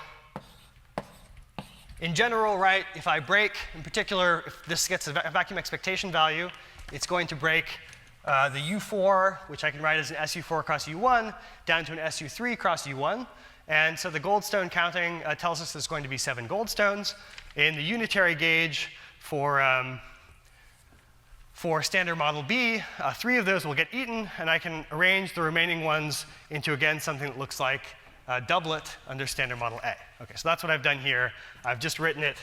in general, right, if I break, in particular, if this gets a vacuum expectation value, it's going to break the U4, which I can write as an SU4 cross U1, down to an SU3 cross U1. And so the Goldstone counting tells us there's going to be 7 Goldstones. In the unitary gauge for standard model B, 3 of those will get eaten, and I can arrange the remaining ones into, again, something that looks like a doublet under standard model A. Okay, so that's what I've done here. I've just written it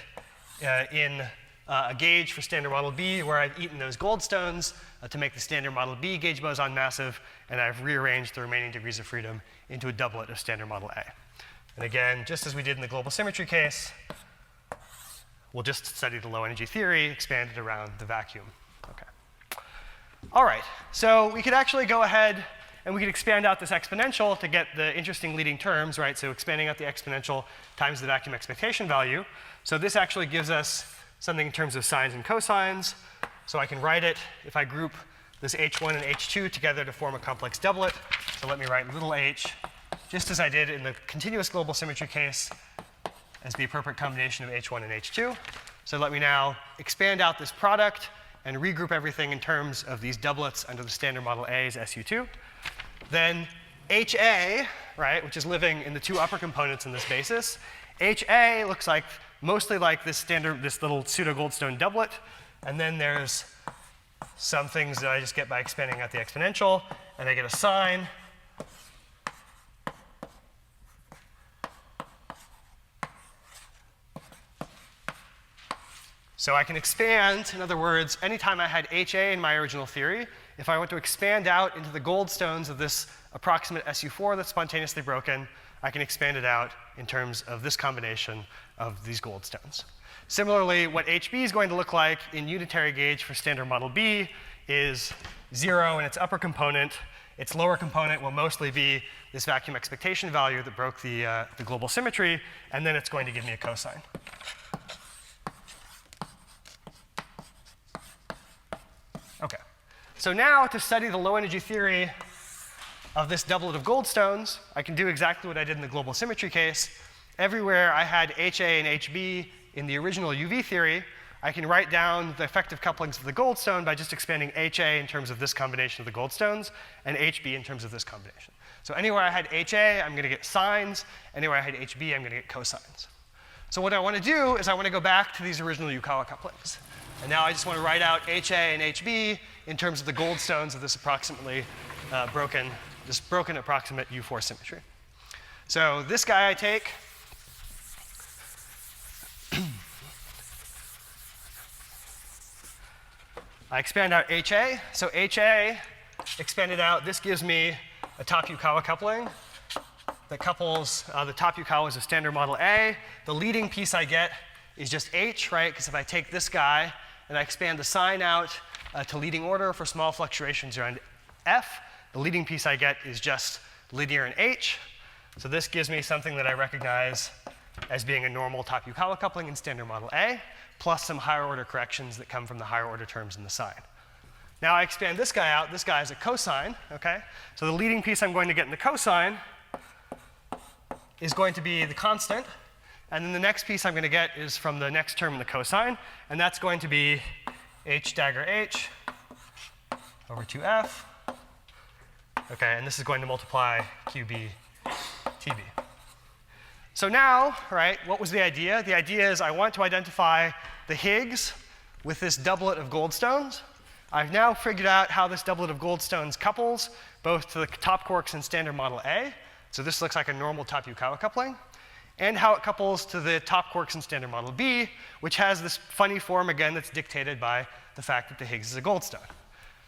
in a gauge for standard model B where I've eaten those gold stones to make the standard model B gauge boson massive, and I've rearranged the remaining degrees of freedom into a doublet of standard model A. And again, just as we did in the global symmetry case, we'll just study the low energy theory expanded around the vacuum. Okay. All right, so we could actually go ahead and we could expand out this exponential to get the interesting leading terms, right? So expanding out the exponential times the vacuum expectation value. So this actually gives us something in terms of sines and cosines. So I can write it if I group this H1 and H2 together to form a complex doublet. So let me write little h, just as I did in the continuous global symmetry case, as the appropriate combination of H1 and H2. So let me now expand out this product and regroup everything in terms of these doublets under the standard model A's SU2. Then HA, right, which is living in the two upper components in this basis, HA looks like mostly like this little pseudo goldstone doublet. And then there's some things that I just get by expanding out the exponential, and I get a sine. So I can expand, in other words, anytime I had HA in my original theory, if I want to expand out into the goldstones of this approximate SU4 that's spontaneously broken, I can expand it out in terms of this combination of these goldstones. Similarly, what HB is going to look like in unitary gauge for standard model B is 0 in its upper component. Its lower component will mostly be this vacuum expectation value that broke the global symmetry, and then it's going to give me a cosine. Okay. So now to study the low energy theory of this doublet of goldstones, I can do exactly what I did in the global symmetry case. Everywhere I had HA and HB in the original UV theory, I can write down the effective couplings of the goldstone by just expanding HA in terms of this combination of the goldstones and HB in terms of this combination. So anywhere I had HA, I'm going to get sines. Anywhere I had HB, I'm going to get cosines. So what I want to do is I want to go back to these original Yukawa couplings. And now I just want to write out HA and HB in terms of the goldstones of this approximately broken approximate U4 symmetry. So this guy I take, I expand out HA. So HA expanded out, this gives me a top Yukawa coupling that couples the top Yukawas of standard model A. The leading piece I get is just H, right? Because if I take this guy and I expand the sign out to leading order for small fluctuations around F, the leading piece I get is just linear in H. So this gives me something that I recognize as being a normal top Yukawa coupling in standard model A, plus some higher order corrections that come from the higher order terms in the sign. Now I expand this guy out. This guy is a cosine, okay? So the leading piece I'm going to get in the cosine is going to be the constant. And then the next piece I'm going to get is from the next term in the cosine, and that's going to be H dagger H over 2F. Okay, and this is going to multiply QB TB. So now, right, what was the idea? The idea is I want to identify the Higgs with this doublet of goldstones. I've now figured out how this doublet of goldstones couples both to the top quarks in standard model A. So this looks like a normal top Yukawa coupling. And how it couples to the top quarks in standard model B, which has this funny form, again, that's dictated by the fact that the Higgs is a goldstone.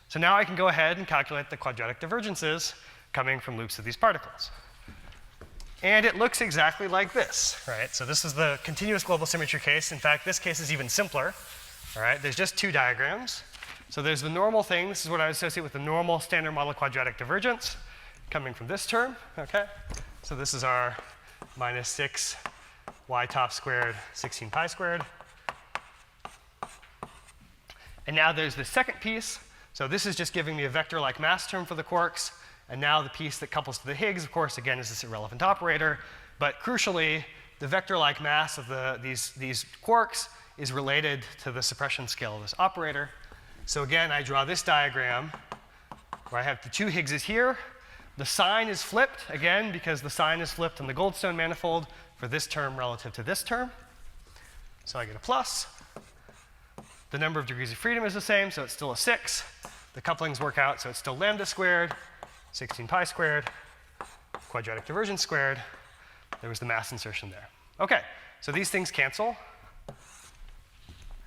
So now I can go ahead and calculate the quadratic divergences coming from loops of these particles. And it looks exactly like this, right? So this is the continuous global symmetry case. In fact, this case is even simpler, all right? There's just two diagrams. So there's the normal thing. This is what I associate with the normal standard model quadratic divergence coming from this term, okay? So this is our minus 6 y top squared 16 pi squared. And now there's the second piece. So this is just giving me a vector-like mass term for the quarks. And now the piece that couples to the Higgs, of course, again, is this irrelevant operator. But crucially, the vector-like mass of these quarks is related to the suppression scale of this operator. So again, I draw this diagram where I have the two Higgses here. The sign is flipped, again, because the sign is flipped on the goldstone manifold for this term relative to this term. So I get a plus. The number of degrees of freedom is the same, so it's still a 6. The couplings work out, so it's still lambda squared, 16 pi squared, quadratic divergence squared. There was the mass insertion there. Okay, so these things cancel.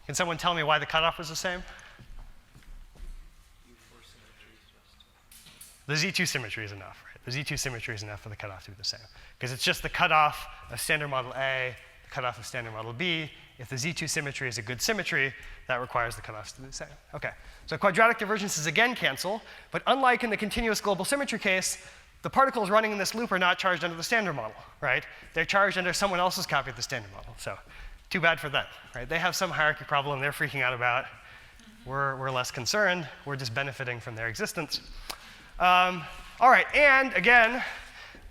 Can someone tell me why the cutoff was the same? The Z2 symmetry is enough, right? The Z2 symmetry is enough for the cutoff to be the same. Because it's just the cutoff of standard model A, the cutoff of standard model B. If the Z2 symmetry is a good symmetry, that requires the cutoffs to be the same. OK, so quadratic divergences again cancel. But unlike in the continuous global symmetry case, the particles running in this loop are not charged under the standard model, right? They're charged under someone else's copy of the standard model. So too bad for them, right? They have some hierarchy problem they're freaking out about. We're less concerned. We're just benefiting from their existence. All right, and again,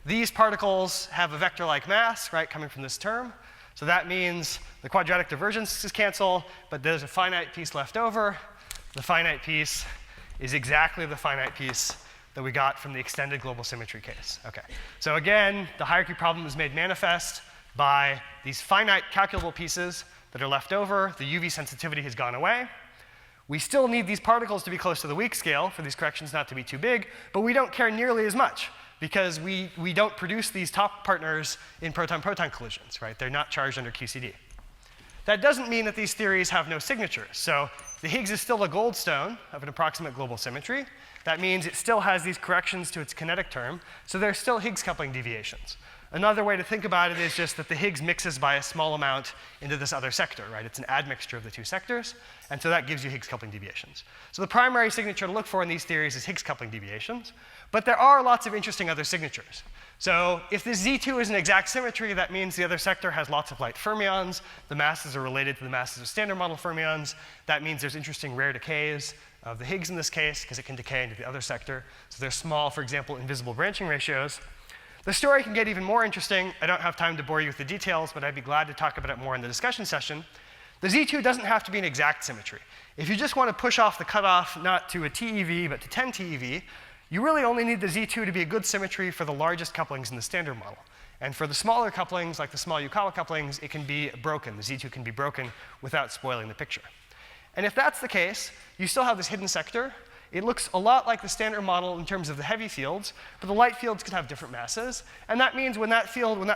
these particles have a vector-like mass, right, coming from this term. So that means the quadratic divergences cancel, but there's a finite piece left over. The finite piece is exactly the finite piece that we got from the extended global symmetry case. Okay, so again, the hierarchy problem is made manifest by these finite calculable pieces that are left over. The UV sensitivity has gone away. We still need these particles to be close to the weak scale for these corrections not to be too big, but we don't care nearly as much because we don't produce these top partners in proton-proton collisions, right? They're not charged under QCD. That doesn't mean that these theories have no signatures. So the Higgs is still a gold stone of an approximate global symmetry. That means it still has these corrections to its kinetic term, so there's still Higgs coupling deviations. Another way to think about it is just that the Higgs mixes by a small amount into this other sector, right? It's an admixture of the two sectors, and so that gives you Higgs coupling deviations. So the primary signature to look for in these theories is Higgs coupling deviations, but there are lots of interesting other signatures. So if this Z2 is an exact symmetry, that means the other sector has lots of light fermions. The masses are related to the masses of standard model fermions. That means there's interesting rare decays of the Higgs in this case, because it can decay into the other sector. So there's small, for example, invisible branching ratios. The story can get even more interesting. I don't have time to bore you with the details, but I'd be glad to talk about it more in the discussion session. The Z2 doesn't have to be an exact symmetry. If you just want to push off the cutoff not to a TeV, but to 10 TeV, you really only need the Z2 to be a good symmetry for the largest couplings in the standard model. And for the smaller couplings, like the small Yukawa couplings, it can be broken. The Z2 can be broken without spoiling the picture. And if that's the case, you still have this hidden sector. It looks a lot like the standard model in terms of the heavy fields, but the light fields could have different masses. And that means when that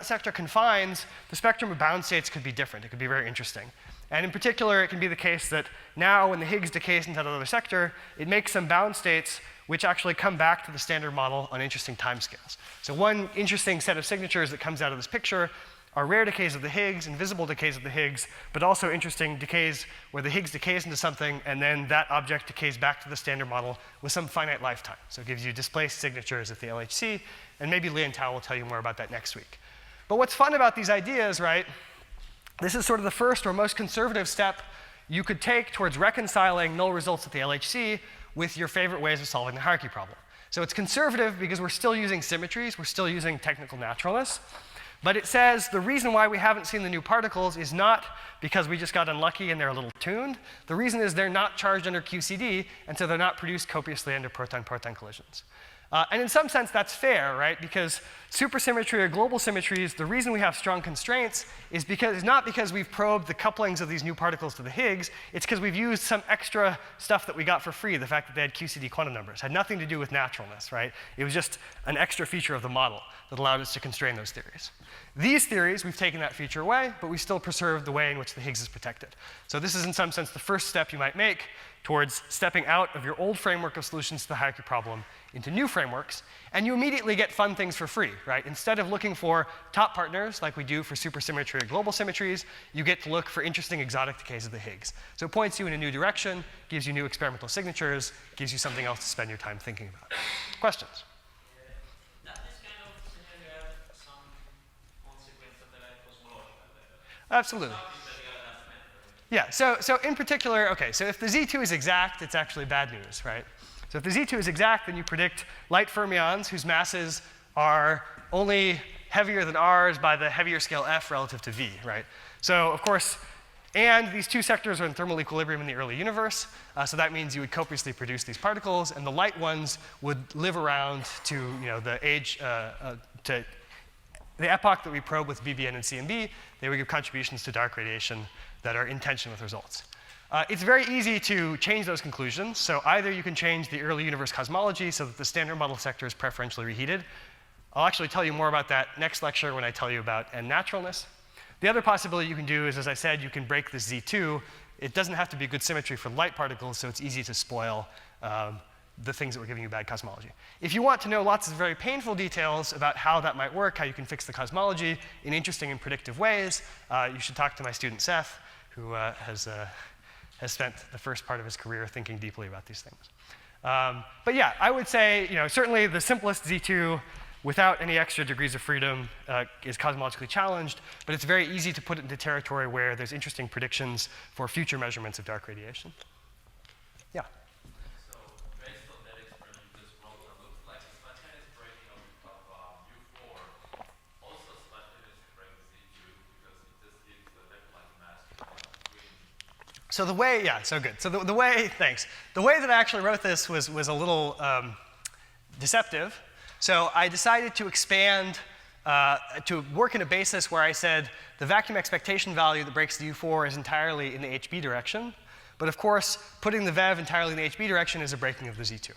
sector confines, the spectrum of bound states could be different. It could be very interesting. And in particular, it can be the case that now when the Higgs decays into that other sector, it makes some bound states which actually come back to the standard model on interesting timescales. So one interesting set of signatures that comes out of this picture are rare decays of the Higgs, invisible decays of the Higgs, but also interesting decays where the Higgs decays into something, and then that object decays back to the standard model with some finite lifetime. So it gives you displaced signatures at the LHC, and maybe Li and Tao will tell you more about that next week. But what's fun about these ideas, right, this is sort of the first or most conservative step you could take towards reconciling null results at the LHC with your favorite ways of solving the hierarchy problem. So it's conservative because we're still using symmetries, we're still using technical naturalness. But it says the reason why we haven't seen the new particles is not because we just got unlucky and they're a little tuned. The reason is they're not charged under QCD, and so they're not produced copiously under proton-proton collisions. And in some sense, that's fair, right? Because supersymmetry or global symmetries, the reason we have strong constraints is not because we've probed the couplings of these new particles to the Higgs. It's because we've used some extra stuff that we got for free, the fact that they had QCD quantum numbers. It had nothing to do with naturalness, right? It was just an extra feature of the model that allowed us to constrain those theories. These theories, we've taken that feature away, but we still preserve the way in which the Higgs is protected. So this is, in some sense, the first step you might make towards stepping out of your old framework of solutions to the hierarchy problem into new frameworks, and you immediately get fun things for free, right? Instead of looking for top partners like we do for supersymmetry or global symmetries, you get to look for interesting exotic decays of the Higgs. So it points you in a new direction, gives you new experimental signatures, gives you something else to spend your time thinking about. Questions? Does this kind of scenario have some consequence at the cosmological level? Absolutely. Yeah, so in particular, okay, so if the Z2 is exact, it's actually bad news, right? So if the Z2 is exact, then you predict light fermions whose masses are only heavier than ours by the heavier scale f relative to v, right? So of course, and these two sectors are in thermal equilibrium in the early universe, so that means you would copiously produce these particles, and the light ones would live around to the age, to the epoch that we probe with BBN and CMB. They would give contributions to dark radiation that are in tension with results. It's very easy to change those conclusions. So either you can change the early universe cosmology so that the standard model sector is preferentially reheated. I'll actually tell you more about that next lecture when I tell you about naturalness. The other possibility you can do is, as I said, you can break the Z2 it doesn't have to be good symmetry for light particles, so it's easy to spoil the things that were giving you bad cosmology. If you want to know lots of very painful details about how that might work, how you can fix the cosmology in interesting and predictive ways, you should talk to my student Seth, who has spent the first part of his career thinking deeply about these things. But yeah, I would say, certainly the simplest Z2 without any extra degrees of freedom is cosmologically challenged, but it's very easy to put it into territory where there's interesting predictions for future measurements of dark radiation. Yeah. So based on that experiment you just wrote, it looks like the spontaneous breaking of U4 also spontaneously breaks Z2 because it just gives the electrolyte mass between. So the way, yeah, so good. So the way, thanks. The way that I actually wrote this was a little deceptive. So I decided to expand, to work in a basis where I said the vacuum expectation value that breaks the U4 is entirely in the HB direction. But of course, putting the VEV entirely in the HB direction is a breaking of the Z2.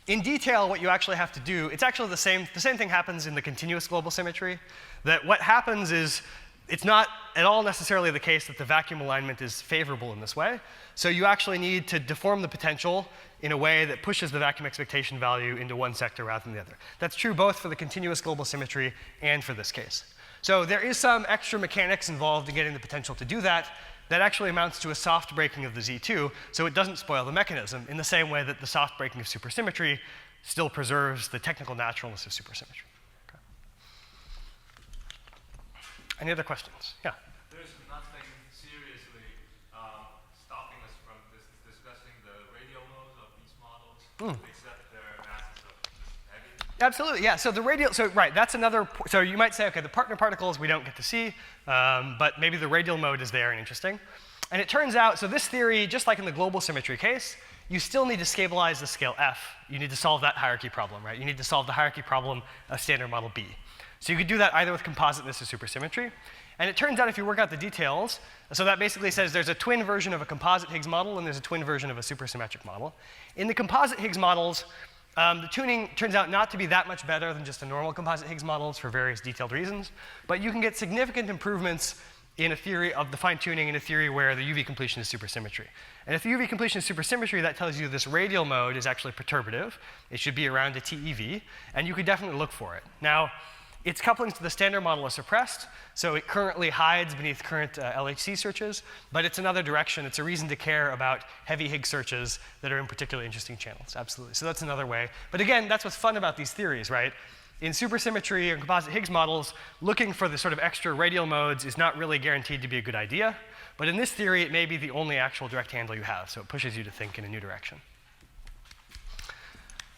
In detail, what you actually have to do, it's actually the same thing happens in the continuous global symmetry. That what happens is, it's not at all necessarily the case that the vacuum alignment is favorable in this way. So you actually need to deform the potential in a way that pushes the vacuum expectation value into one sector rather than the other. That's true both for the continuous global symmetry and for this case. So there is some extra mechanics involved in getting the potential to do that. That actually amounts to a soft breaking of the Z2, so it doesn't spoil the mechanism in the same way that the soft breaking of supersymmetry still preserves the technical naturalness of supersymmetry. Any other questions? Yeah. There's nothing seriously stopping us from discussing the radial modes of these models, except their masses of heavy. Absolutely, yeah. So the radial, so right, that's another, so you might say, okay, the partner particles we don't get to see, but maybe the radial mode is there and interesting. And it turns out, so this theory, just like in the global symmetry case, you still need to stabilize the scale F. You need to solve that hierarchy problem, right? You need to solve the hierarchy problem of standard model B. So you could do that either with compositeness or supersymmetry. And it turns out if you work out the details, so that basically says there's a twin version of a composite Higgs model and there's a twin version of a supersymmetric model. In the composite Higgs models, the tuning turns out not to be that much better than just the normal composite Higgs models for various detailed reasons. But you can get significant improvements in a theory of the fine tuning in a theory where the UV completion is supersymmetry. And if the UV completion is supersymmetry, that tells you this radial mode is actually perturbative. It should be around a TeV, and you could definitely look for it. Now, its couplings to the standard model are suppressed, so it currently hides beneath current LHC searches, but it's another direction. It's a reason to care about heavy Higgs searches that are in particularly interesting channels, absolutely. So that's another way. But again, that's what's fun about these theories, right? In supersymmetry and composite Higgs models, looking for the sort of extra radial modes is not really guaranteed to be a good idea. But in this theory, it may be the only actual direct handle you have, so it pushes you to think in a new direction.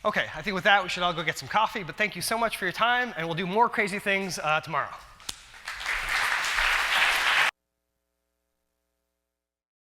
Okay, I think with that, we should all go get some coffee, but thank you so much for your time, and we'll do more crazy things tomorrow.